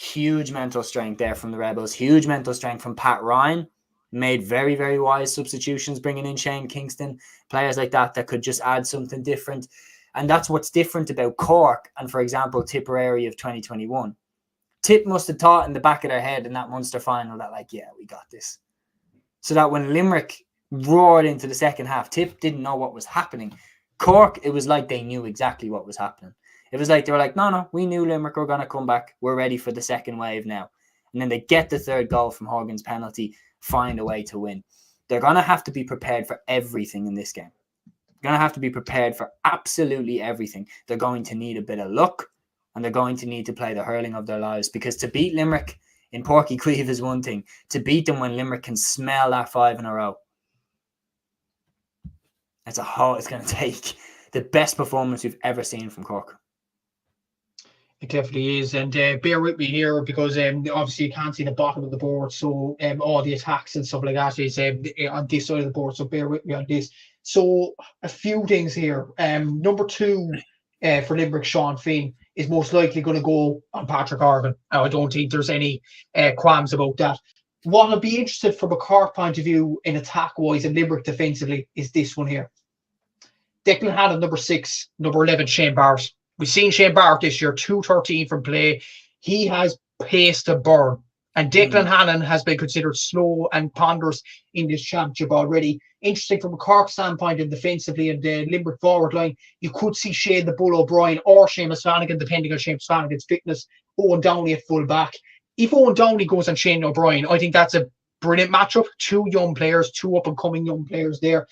Huge mental strength there from the Rebels. Huge mental strength from Pat Ryan. Made very, very wise substitutions, bringing in Shane Kingston, players like that could just add something different. And that's what's different about Cork and, for example, Tipperary of 2021. Tip must have thought in the back of their head in that Munster final that, like, yeah, we got this. So that when Limerick roared into the second half, Tip didn't know what was happening. Cork, it was like they knew exactly what was happening. It was like they were like, no, we knew Limerick were going to come back. We're ready for the second wave now. And then they get the third goal from Horgan's penalty, find a way to win. They're going to have to be prepared for everything in this game. They're going to have to be prepared for absolutely everything. They're going to need a bit of luck, and they're going to need to play the hurling of their lives, because to beat Limerick in Páirc Uí Chaoimh is one thing. To beat them when Limerick can smell that 5 in a row, it's going to take the best performance we've ever seen from Cork. It definitely is, and bear with me here, because obviously you can't see the bottom of the board, so all the attacks and stuff like that is on this side of the board, so bear with me on this. So a few things here. Number 2 for Limerick, Sean Finn, is most likely going to go on Patrick Arvin. Now, I don't think there's any qualms about that. What I'll be interested from a Cork point of view in attack-wise and Limerick defensively is this one here. Declan Hannon, number 6, number 11, Shane Barrett. We've seen Shane Barrett this year, 213 from play. He has pace to burn. And Declan Hannon has been considered slow and ponderous in this championship already. Interesting from a Cork standpoint and defensively, and the Limerick forward line, you could see Shane the Bull O'Brien or Seamus Flanagan, depending on Seamus Flanagan's fitness, Owen Downey at full back. If Owen Downey goes on Shane O'Brien, I think that's a brilliant matchup. 2 young players, 2 up-and-coming young players there.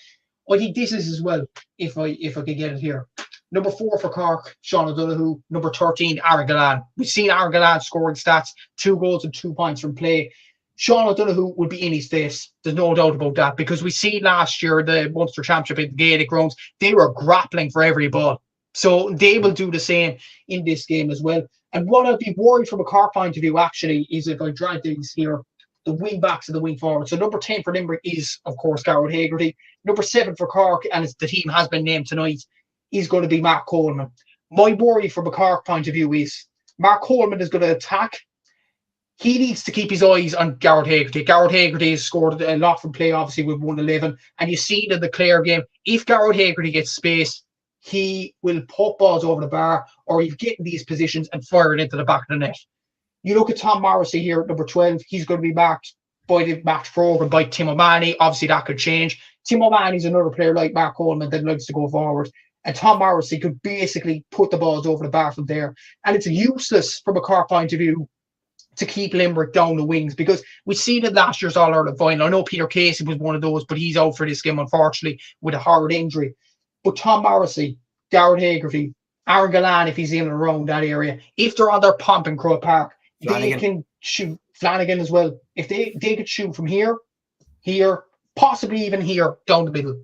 I think this is as well, if I could get it here. Number 4 for Cork, Sean O'Donoghue. Number 13, Aaron Gillane. We've seen Aaron Gillane scoring stats, 2 goals and 2 points from play. Sean O'Donoghue will be in his face. There's no doubt about that, because we see last year the Munster Championship in the Gaelic grounds, they were grappling for every ball. So they will do the same in this game as well. And what I'd be worried from a Cork point of view, actually, is if I drag these here, the wing backs and the wing forwards. So number 10 for Limerick is, of course, Garrett Hagerty. Number 7 for Cork, and the team has been named tonight, is going to be Mark Coleman. My worry from a Cork point of view is Mark Coleman is going to attack. He needs to keep his eyes on Garrett Hagerty. Garrett Hagerty has scored a lot from play, obviously, with 111. And you see in the Clare game, if Garrett Hagerty gets space, he will pop balls over the bar, or he'll get in these positions and fire it into the back of the net. You look at Tom Morrissey here at number 12. He's going to be marked by the match program by Tim O'Mahony. Obviously, that could change. Tim O'Mahony's another player like Mark Coleman that likes to go forward. And Tom Morrissey could basically put the balls over the bar from there. And it's useless from a Cork point of view to keep Limerick down the wings, because we've seen it last year's All-Ireland final. I know Peter Casey was one of those, but he's out for this game, unfortunately, with a hard injury. But Tom Morrissey, Garrett Hagerty, Aaron Gillane, if he's in and around that area, if they're on their pump in Croke Park, Flanagan. They can shoot. Flanagan as well. If they could shoot from here, possibly even here, down the middle.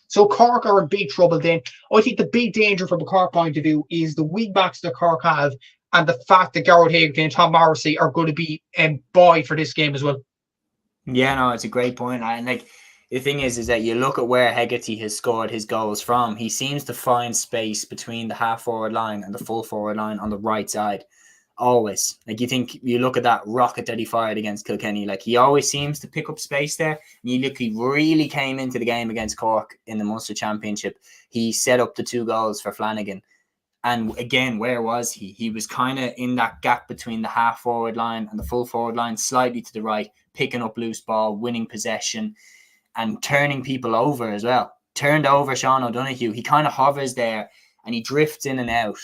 So Cork are in big trouble then. I think the big danger from a Cork point of view is the wing backs that Cork have, and the fact that Garrett Hagerty and Tom Morrissey are going to be buoyed for this game as well. Yeah, no, it's a great point. And like, the thing is that you look at where Hegarty has scored his goals from. He seems to find space between the half forward line and the full forward line on the right side. Always. Like, you look at that rocket that he fired against Kilkenny, like, he always seems to pick up space there. And you look, he really came into the game against Cork in the Munster Championship. He set up the 2 goals for Flanagan. And again, where was he? He was kind of in that gap between the half forward line and the full forward line, slightly to the right, picking up loose ball, winning possession, and turning people over as well. Turned over Sean O'Donoghue. He kind of hovers there and he drifts in and out.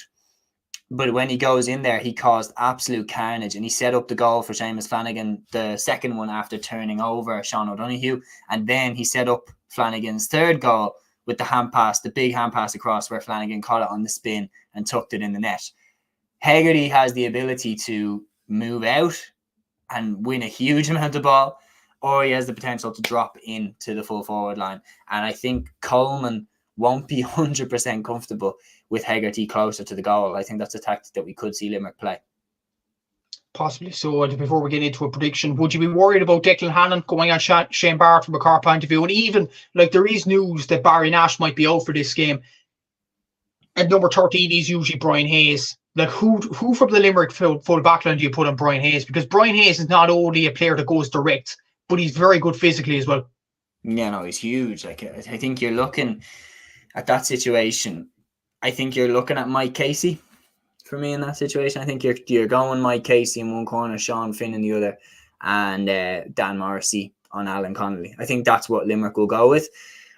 But when he goes in there, he caused absolute carnage, and he set up the goal for Seamus Flanagan, the second one after turning over Sean O'Donoghue. And then he set up Flanagan's third goal with the hand pass, the big hand pass across, where Flanagan caught it on the spin and tucked it in the net. Hegarty has the ability to move out and win a huge amount of ball, or he has the potential to drop into the full forward line. And I think Coleman won't be 100% comfortable with Hegarty closer to the goal. I think that's a tactic that we could see Limerick play. Possibly. So before we get into a prediction, would you be worried about Declan Hannon going on Shane Barrett from a Cork point of view? And even, like, there is news that Barry Nash might be out for this game. And number 13 is usually Brian Hayes. Like who from the Limerick full backline do you put on Brian Hayes? Because Brian Hayes is not only a player that goes direct, but he's very good physically as well. Yeah, no, he's huge. Like I think you're looking at that situation. I think you're looking at Mike Casey for me in that situation. I think you're going Mike Casey in one corner, Sean Finn in the other, and Dan Morrissey on Alan Connolly. I think that's what Limerick will go with.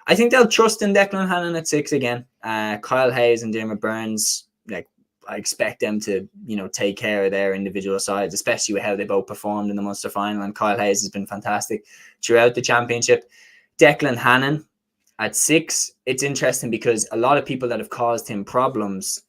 I think they'll trust in Declan Hannon at 6 again. Kyle Hayes and Dermot Burns, like I expect them to, take care of their individual sides, especially with how they both performed in the Munster final. And Kyle Hayes has been fantastic throughout the championship. Declan Hannon at 6, it's interesting because a lot of people that have caused him problems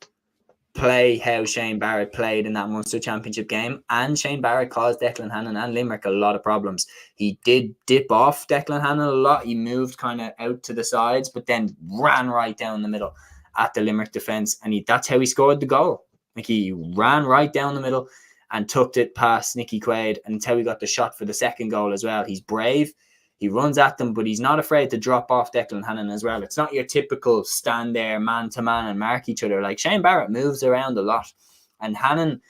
play how Shane Barrett played in that Munster Championship game, and Shane Barrett caused Declan Hannon and Limerick a lot of problems. He did dip off Declan Hannon a lot. He moved kind of out to the sides, but then ran right down the middle at the Limerick defence, and that's how he scored the goal. Like he ran right down the middle and tucked it past Nicky Quaid until he got the shot for the second goal as well. He's brave. He runs at them, but he's not afraid to drop off Declan Hannon as well. It's not your typical stand there man-to-man and mark each other. Like Shane Barrett moves around a lot, and Hannon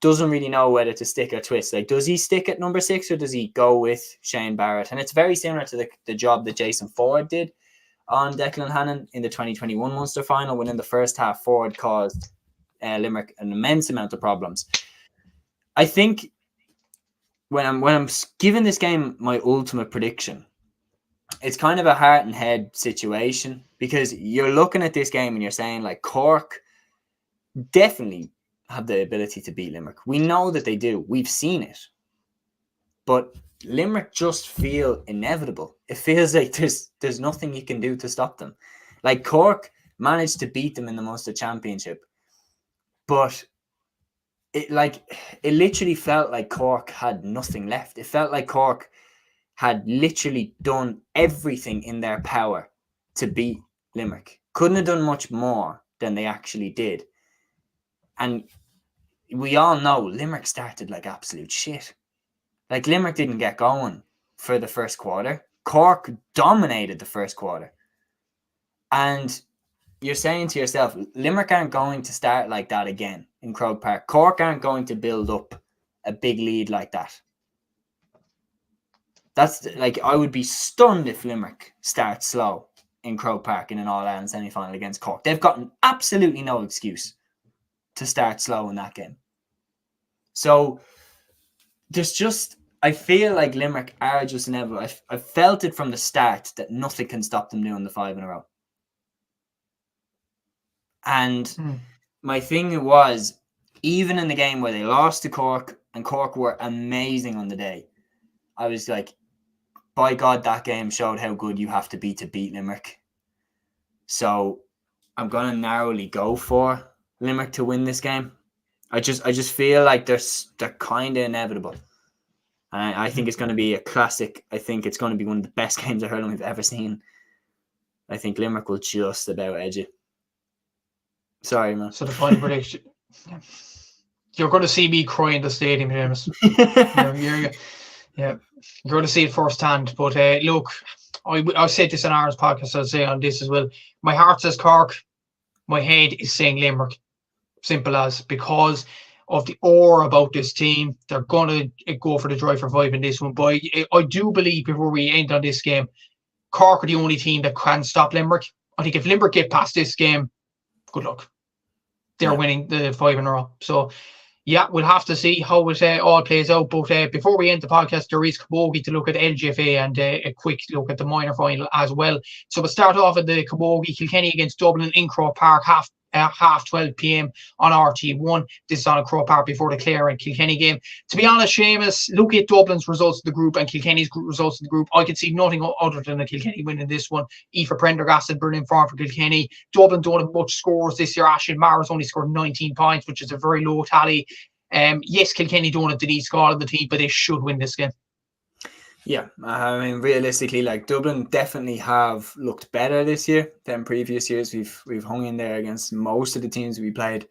doesn't really know whether to stick or twist. Like, does he stick at number 6 or does he go with Shane Barrett? And it's very similar to the job that Jason Ford did on Declan Hannon in the 2021 Munster final, when in the first half Ford caused Limerick an immense amount of problems. I think when I'm giving this game my ultimate prediction, it's kind of a heart and head situation, because you're looking at this game and you're saying, like, Cork definitely have the ability to beat Limerick. We know that they do. We've seen it. But Limerick just feel inevitable. It feels like there's nothing you can do to stop them. Like, Cork managed to beat them in the Munster Championship, but it literally felt like Cork had nothing left. It felt like Cork had literally done everything in their power to beat Limerick. Couldn't have done much more than they actually did. And we all know Limerick started like absolute shit. Like, Limerick didn't get going for the first quarter. Cork dominated the first quarter. And you're saying to yourself, Limerick aren't going to start like that again in Croke Park. Cork aren't going to build up a big lead like that. That's like, I would be stunned if Limerick starts slow in Croke Park in an All-Ireland semi-final against Cork. They've gotten absolutely no excuse to start slow in that game. So I feel like Limerick are just inevitable. I felt it from the start that nothing can stop them doing the 5 in a row. And my thing was, even in the game where they lost to Cork, and Cork were amazing on the day, I was like, by God, that game showed how good you have to be to beat Limerick. So I'm going to narrowly go for Limerick to win this game. I just feel like they're kind of inevitable. And I think it's going to be a classic. I think it's going to be one of the best games of hurling we've ever seen. I think Limerick will just about edge it. Sorry, man. So the final prediction. You're going to see me cry in the stadium, Seamus. You're going to see it firsthand. But look, I said this on Aaron's podcast. I'll say on this as well. My heart says Cork. My head is saying Limerick. Simple as, because of the aura about this team. They're going to go for the drive for 5 in this one. But I do believe, before we end on this game, Cork are the only team that can stop Limerick. I think if Limerick get past this game, good luck. They're winning the 5 in a row. So, yeah, we'll have to see how it all plays out. But before we end the podcast, there is Camogie to look at LGFA and a quick look at the minor final as well. So we'll start off at the Camogie, Kilkenny against Dublin in Croke Park, half 12 p.m. on RT1. This is on a Croke Park before the Clare and Kilkenny game. To be honest, Seamus, look at Dublin's results of the group and Kilkenny's results of the group. I could see nothing other than a Kilkenny winning this one. Aoife Prendergast had brilliant form for Kilkenny. Dublin don't have much scores this year. Aisling Maher's only scored 19 points, which is a very low tally. Yes, Kilkenny don't have Denise Scott on the team, but they should win this game. Yeah, I mean, realistically, like, Dublin definitely have looked better this year than previous years. We've hung in there against most of the teams we played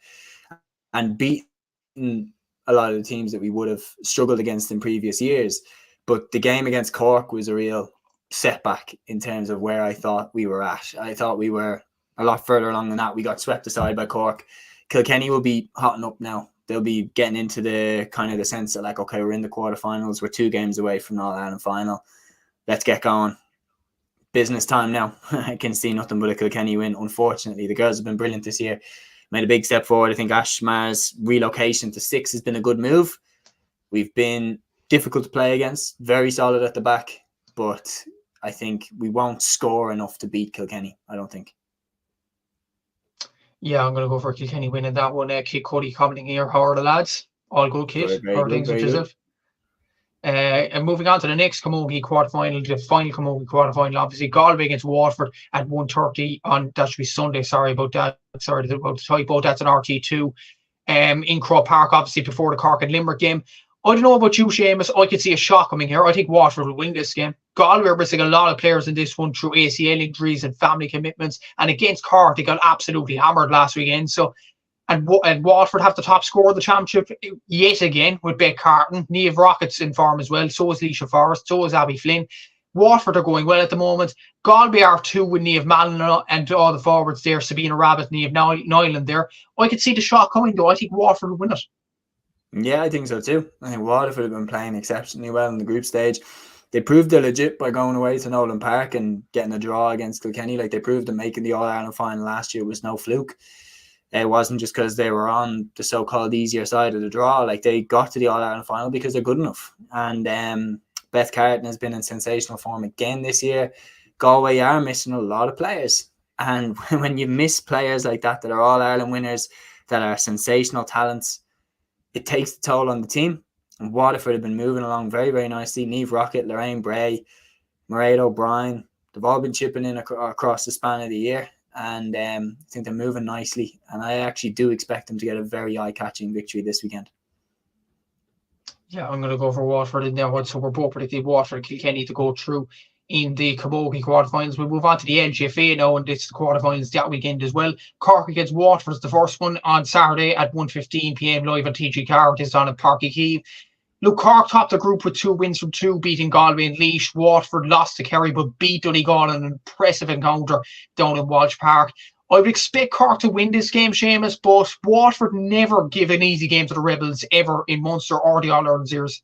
and beaten a lot of the teams that we would have struggled against in previous years. But the game against Cork was a real setback in terms of where I thought we were at. I thought we were a lot further along than that. We got swept aside by Cork. Kilkenny will be hotting up now. They'll be getting into the kind of the sense that, like, okay, we're in the quarterfinals. We're 2 games away from the All-Ireland final. Let's get going. Business time now. I can see nothing but a Kilkenny win. Unfortunately, the girls have been brilliant this year. Made a big step forward. I think Ash Mar's relocation to 6 has been a good move. We've been difficult to play against. Very solid at the back. But I think we won't score enough to beat Kilkenny, I don't think. Yeah, I'm going to go for Kilkenny winning that one. Kit Cody commenting here. How are the lads? All good, Kit? How are things with yourself? And moving on to the next Camogie quarterfinal, the final Camogie quarterfinal, obviously Galway against Waterford at 1:30 on, that should be Sunday. Sorry about that. Sorry about the typo. That's an RT2 in Croke Park, obviously before the Cork and Limerick game. I don't know about you, Seamus. I could see a shock coming here. I think Waterford will win this game. Galway are missing a lot of players in this one through ACL injuries and family commitments. And against Cork, they got absolutely hammered last weekend. So, and Waterford have the top scorer of the championship yet again with Beck Carton. Niamh Rocket's in form as well. So is Leisha Forrest. So is Abby Flynn. Waterford are going well at the moment. Galway are 2 with Niamh Mallon and all the forwards there. Sabina Rabbit, Niamh Nyland there. I could see the shot coming though. I think Waterford will win it. Yeah, I think so too. I think Waterford have been playing exceptionally well in the group stage. They proved they're legit by going away to Nolan Park and getting a draw against Kilkenny. Like, they proved that making the All-Ireland final last year was no fluke. It wasn't just because they were on the so-called easier side of the draw. Like, they got to the All-Ireland final because they're good enough. And Beth Carton has been in sensational form again this year. Galway are missing a lot of players. And when you miss players like that are All-Ireland winners, that are sensational talents, it takes the toll on the team. And Waterford have been moving along very, very nicely. Niamh Rocket, Lorraine Bray, Mairead O'Brien, they've all been chipping in across the span of the year. And I think they're moving nicely. And I actually do expect them to get a very eye-catching victory this weekend. Yeah, I'm going to go for Waterford in there. So we're both predicting Waterford and Kilkenny to go through in the Camogie quarterfinals. We'll move on to the LGFA now, and it's the quarterfinals that weekend as well. Cork against Waterford is the first one on Saturday at 1:15 p.m. live on TG Car. It is on at Parky Keeve. Look, Cork topped the group with 2 wins from 2, beating Galway and Laois. Waterford lost to Kerry, but beat Donegal in an impressive encounter down in Walsh Park. I would expect Cork to win this game, Seamus, but Waterford never give an easy game to the Rebels ever in Munster or the All-Ireland series.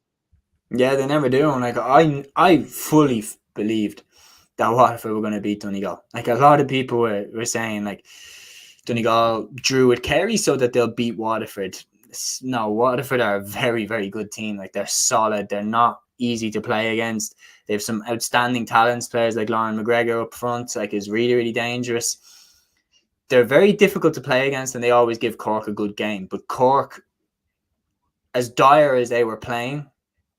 Yeah, they never do. And like, I fully believed that Waterford were going to beat Donegal. Like, a lot of people were saying, like, Donegal drew with Kerry so that they'll beat Waterford. No, Waterford are a very, very good team. Like, they're solid. They're not easy to play against. They have some outstanding talents. Players like Lauren McGregor up front, like, is really, really dangerous. They're very difficult to play against, and they always give Cork a good game. But Cork, as dire as they were playing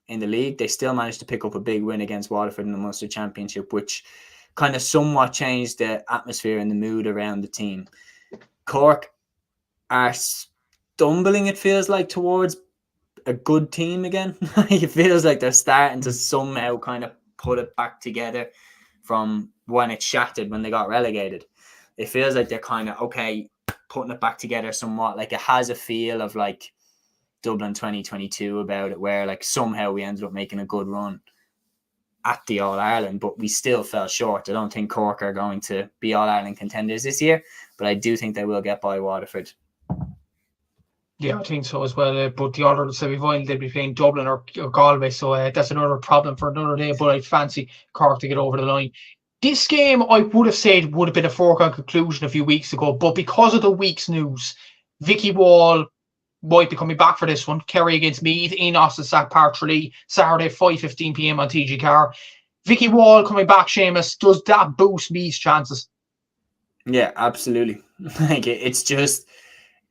in the league, they still managed to pick up a big win against Waterford in the Munster Championship, which kind of somewhat changed the atmosphere and the mood around the team. Cork are stumbling, it feels like, towards a good team again. It feels like they're starting to somehow kind of put it back together from when it shattered when they got relegated. It feels like they're kind of, okay, putting it back together somewhat. Like, it has a feel of like Dublin 2022 about it, where like somehow we ended up making a good run at the All-Ireland, but we still fell short. I don't think Cork are going to be All-Ireland contenders this year, but I do think they will get by Waterford. Yeah, I think so as well. But the other semi-final, they'll be playing Dublin or Galway, so that's another problem for another day. But I'd fancy Cork to get over the line. This game, I would have said, would have been a foregone conclusion a few weeks ago, but because of the week's news, Vicky Wall might be coming back for this one. Kerry against Meath in Austin Sack Park Tralee, Saturday, 5:15 p.m. on TG Car. Vicky Wall coming back, Seamus, does that boost Meath's chances? Yeah, absolutely. Like, it's just,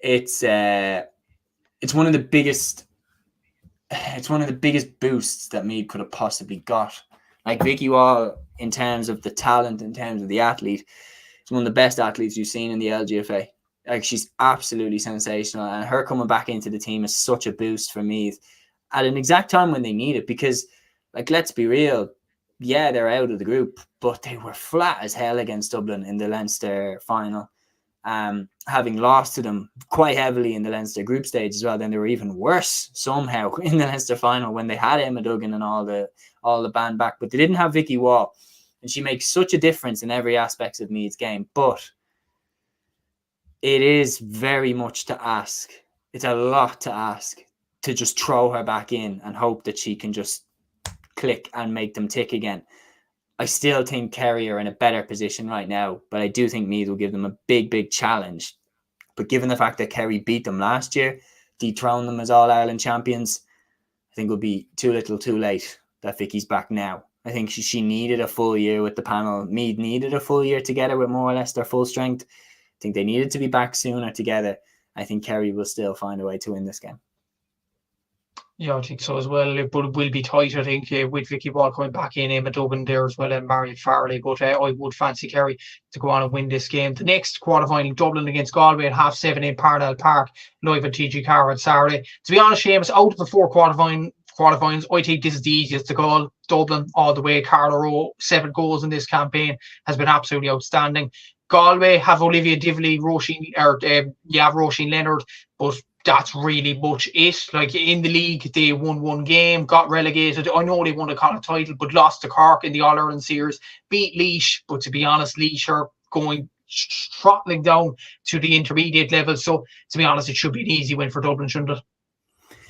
it's one of the biggest boosts that Meath could have possibly got. Like, Vicky Wall, in terms of the talent, in terms of the athlete, is one of the best athletes you've seen in the LGFA. Like, she's absolutely sensational, and her coming back into the team is such a boost for Meath at an exact time when they need it. Because, like, let's be real, yeah, they're out of the group, but they were flat as hell against Dublin in the Leinster final. Having lost to them quite heavily in the Leinster group stage as well, then they were even worse somehow in the Leinster final when they had Emma Duggan and all the band back, but they didn't have Vicky Wall, and she makes such a difference in every aspect of Meath's game. But it is very much to ask. It's a lot to ask to just throw her back in and hope that she can just click and make them tick again. I still think Kerry are in a better position right now, but I do think Meath will give them a big, big challenge. But given the fact that Kerry beat them last year, dethroned them as All-Ireland champions, I think it'll be too little too late that Vicky's back now. I think she needed a full year with the panel. Meath needed a full year together with more or less their full strength. I think they needed to be back sooner together. I think Kerry will still find a way to win this game. Yeah, I think so as well. But it will be tight, I think, with Vicky Ball coming back in, Emma Duggan there as well, and Marion Farley. But I would fancy Kerry to go on and win this game. The next quarterfinal, Dublin against Galway at 7:30 in Parnell Park, live at TG Car on Saturday. To be honest, Seamus, out of the four quarterfinals, I think this is the easiest to call. Dublin all the way. Carla Rowe, 7 goals in this campaign, has been absolutely outstanding. Galway have Olivia Divley, Roisin Leonard, but that's really much it. Like in the league, they won 1 game, got relegated. I know they won the Connacht title, but lost to Cork in the All Ireland series. Beat Laois, but to be honest, Laois are going throttling down to the intermediate level. So to be honest, it should be an easy win for Dublin, shouldn't it?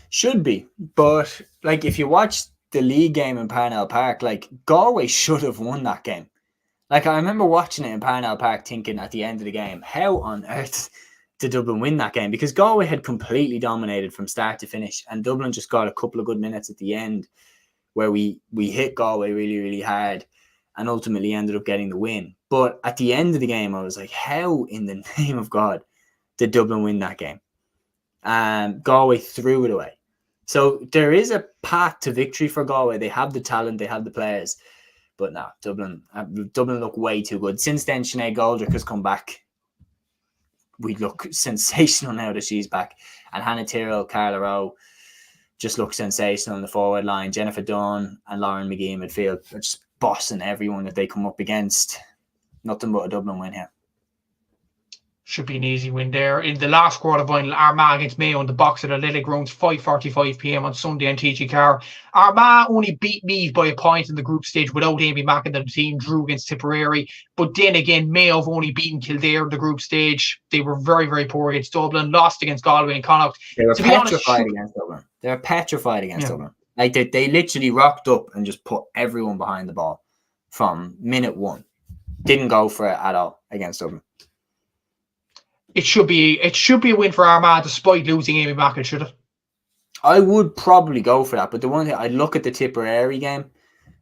Should be, but like if you watch the league game in Parnell Park, like Galway should have won that game. Like I remember watching it in Parnell Park, thinking at the end of the game, how on earth did Dublin win that game? Because Galway had completely dominated from start to finish, and Dublin just got a couple of good minutes at the end where we hit Galway really, really hard and ultimately ended up getting the win. But at the end of the game, I was like, how in the name of God did Dublin win that game? Galway threw it away. So there is a path to victory for Galway. They have the talent, they have the players. But no, Dublin look way too good. Since then, Sinead Goldrick has come back. We look sensational now that she's back. And Hannah Tyrrell, Carla Rowe just look sensational in the forward line. Jennifer Dunn and Lauren McGee in midfield are just bossing everyone that they come up against. Nothing but a Dublin win here. Should be an easy win there. In the last quarterfinal, Armagh against Mayo in the box at Lily Grounds, 5:45 p.m. on Sunday on TG Car. Armagh only beat Meath by a point in the group stage without Amy Mack and the team, drew against Tipperary. But then again, Mayo have only beaten Kildare in the group stage. They were very, very poor against Dublin, lost against Galway and Connacht. They were petrified against Dublin. They were petrified against Dublin. Like they literally rocked up and just put everyone behind the ball from minute 1. Didn't go for it at all against Dublin. It should be a win for Armagh despite losing Amy Mack, should it? I would probably go for that, but the one thing I'd look at the Tipperary game,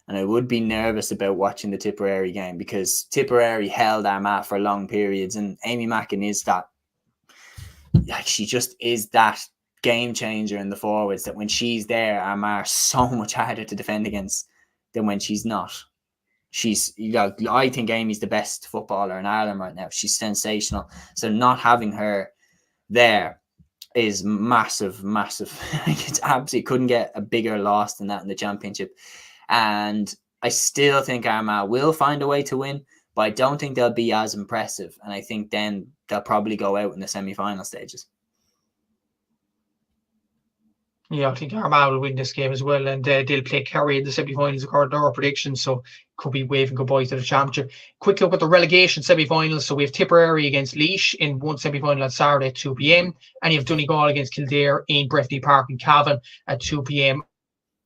and I would be nervous about watching the Tipperary game because Tipperary held Armagh for long periods, and Amy Mackin is that, like she just is that game changer in the forwards that when she's there, Armagh are so much harder to defend against than when she's not. I think Amy's the best footballer in Ireland right now. She's sensational. So not having her there is massive. It's absolutely couldn't get a bigger loss than that in the championship. And I still think Armagh will find a way to win, but I don't think they'll be as impressive. And I think then they'll probably go out in the semi-final stages. Yeah, I think Armagh will win this game as well, and they'll play Kerry in the semi-finals according to our predictions, so could be waving goodbye to the championship. Quick look at the relegation semi-finals. So we have Tipperary against Laois in one semi-final on Saturday at 2 p.m, and you have Donegal against Kildare in Breffni Park in Cavan at 2 p.m.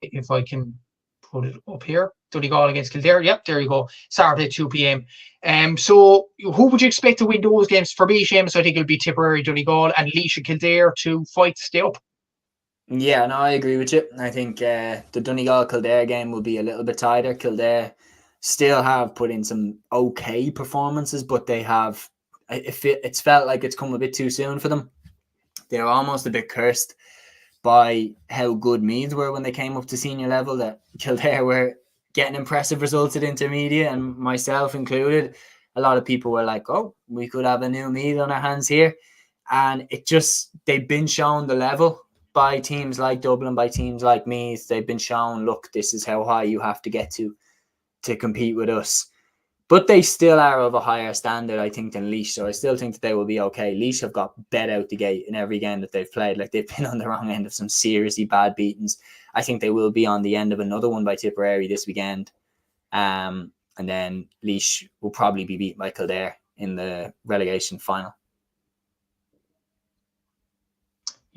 If I can put it up here, Donegal against Kildare. Yep, there you go. Saturday at 2 p.m. So who would you expect to win those games? For me, Seamus, I think it'll be Tipperary, Donegal, and Laois and Kildare to fight to stay up. Yeah, no, I agree with you. I think the Donegal-Kildare game will be a little bit tighter. Kildare still have put in some okay performances, but they have it's felt like it's come a bit too soon for them. They're almost a bit cursed by how good Meath were when they came up to senior level, that Kildare were getting impressive results at intermediate, and myself included. A lot of people were like, oh, we could have a new Meath on our hands here. And they've been shown the level by teams like Dublin, by teams like Meath. They've been shown, look, this is how high you have to get to compete with us. But they still are of a higher standard, I think, than Laois. So I still think that they will be okay. Laois have got bet out the gate in every game that they've played. Like, they've been on the wrong end of some seriously bad beatings. I think they will be on the end of another one by Tipperary this weekend. And then Laois will probably be beaten by Kildare in the relegation final.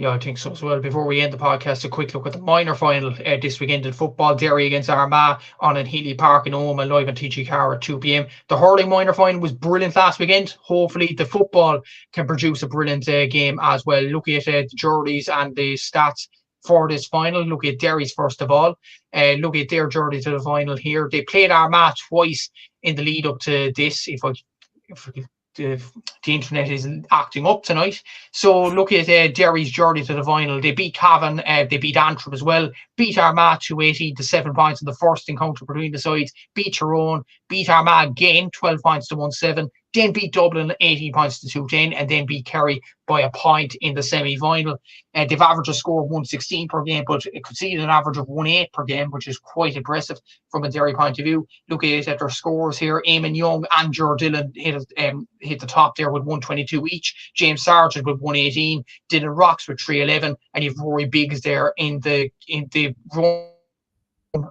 Yeah, I think so as well. Before we end the podcast, a quick look at the minor final this weekend in football. Derry against Armagh on in Healy Park in Oma, live on TG Car at 2 p.m. The hurling minor final was brilliant last weekend. Hopefully the football can produce a brilliant game as well. Looking at the juries and the stats for this final, look at Derry's first of all. Look at their journey to the final here. They played Armagh twice in the lead up to this. If the internet is acting up tonight. So look at Derry's journey to the final. They beat Cavan, they beat Antrim as well, beat Armagh 280 to 7 points in the first encounter between the sides, beat Tyrone, beat Armagh again 12 points to 1-7, then beat Dublin 18 points to 210, and then beat Kerry by a point in the semi-final. They've averaged a score of 116 per game, but it could see an average of 1-8 per game, which is quite impressive from a Derry point of view. Look at their scores here. Eamon Young and Ger Dillon hit the top there with 122 each. James Sargent with 118. Dylan Rocks with 311, and you've Rory Biggs there in the run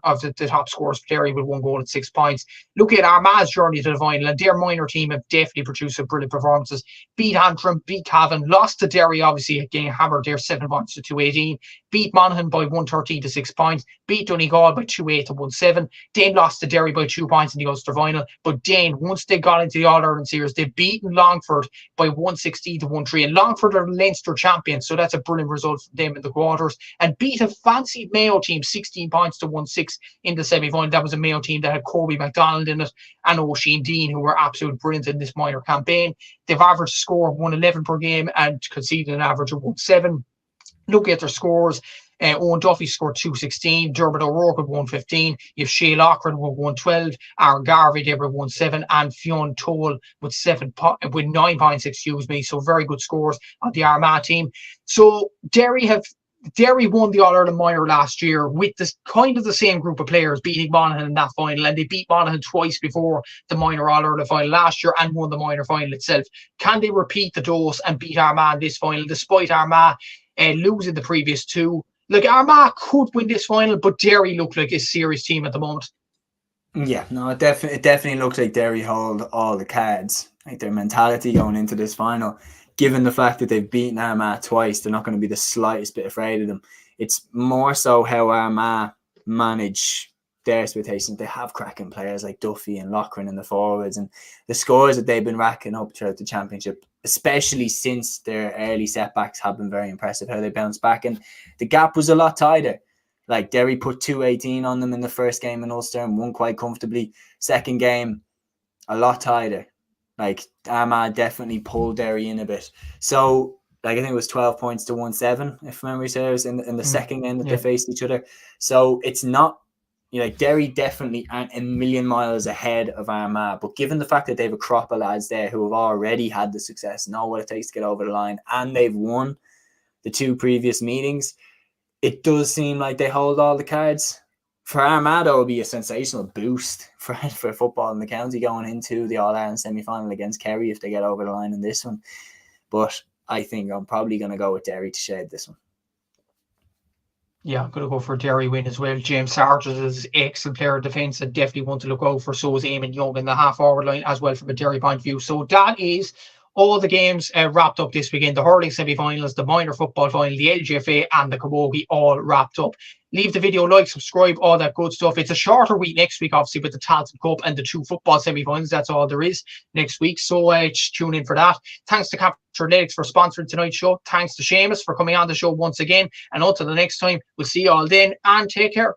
of the top scorers for Derry with 1 goal and 6 points. Look at Armagh's journey to the final, and their minor team have definitely produced some brilliant performances. Beat Antrim, beat Cavan, lost to Derry, obviously getting hammered there 7 points to 218. Beat Monaghan by 113 to 6 points. Beat Donegal by 2-8 to 1-7. Then lost to Derry by 2 points in the Ulster final. But then, once they got into the All-Ireland series, they've beaten Longford by 116 to 1-3. And Longford are Leinster champions, so that's a brilliant result for them in the quarters. And beat a fancy Mayo team 16 points to 1-6 in the semi-final. That was a Mayo team that had Kobe MacDonald in it and Oisin Dean, who were absolutely brilliant in this minor campaign. They've averaged a score of 111 per game and conceded an average of 1-7. Look at their scores. Owen Duffy scored 216, Dermot O'Rourke with 115, you have Shea Loughran with 112, Aaron Garvey there with 17, and Fionn Toll with 9 points, excuse me. So very good scores on the Armagh team. So Derry won the All-Ireland minor last year with this kind of the same group of players, beating Monaghan in that final, and they beat Monaghan twice before the minor All-Ireland final last year and won the minor final itself. Can they repeat the dose and beat Armagh in this final, despite Armagh losing the previous two? Like, Armagh could win this final, but Derry look like a serious team at the moment. Yeah, no, it definitely looks like Derry hold all the cards. Like, their mentality going into this final, given the fact that they've beaten Armagh twice, they're not going to be the slightest bit afraid of them. It's more so how Armagh manage their expectations. They have cracking players like Duffy and Loughran in the forwards, and the scores that they've been racking up throughout the championship, especially since their early setbacks, have been very impressive, how they bounced back. And the gap was a lot tighter. Like, Derry put 218 on them in the first game in Ulster and won quite comfortably. Second game, a lot tighter. Like, Armagh definitely pulled Derry in a bit. So, like, I think it was 12 points to 1-7, if memory serves, in the second game that they faced each other. So it's not, like, Derry definitely aren't a million miles ahead of Armagh, but given the fact that they have a crop of lads there who have already had the success, know what it takes to get over the line, and they've won the 2 previous meetings, it does seem like they hold all the cards. For Armagh, it would be a sensational boost for football in the county going into the All-Ireland semi-final against Kerry if they get over the line in this one. But I think I'm probably going to go with Derry to shade this one. Yeah, I'm going to go for a Derry win as well. James Sargent is an excellent player of defence and definitely one to look out for. So is Eamon Young in the half-forward line as well from a Derry point of view. So that is all the games wrapped up this weekend. The hurling semi-finals, the minor football final, the LGFA and the Camogie all wrapped up. Leave the video, like, subscribe, all that good stuff. It's a shorter week next week, obviously, with the Tailteann Cup and the 2 football semi-finals. That's all there is next week. So just tune in for that. Thanks to Capture Athletics for sponsoring tonight's show. Thanks to Seamus for coming on the show once again. And until the next time, we'll see you all then, and take care.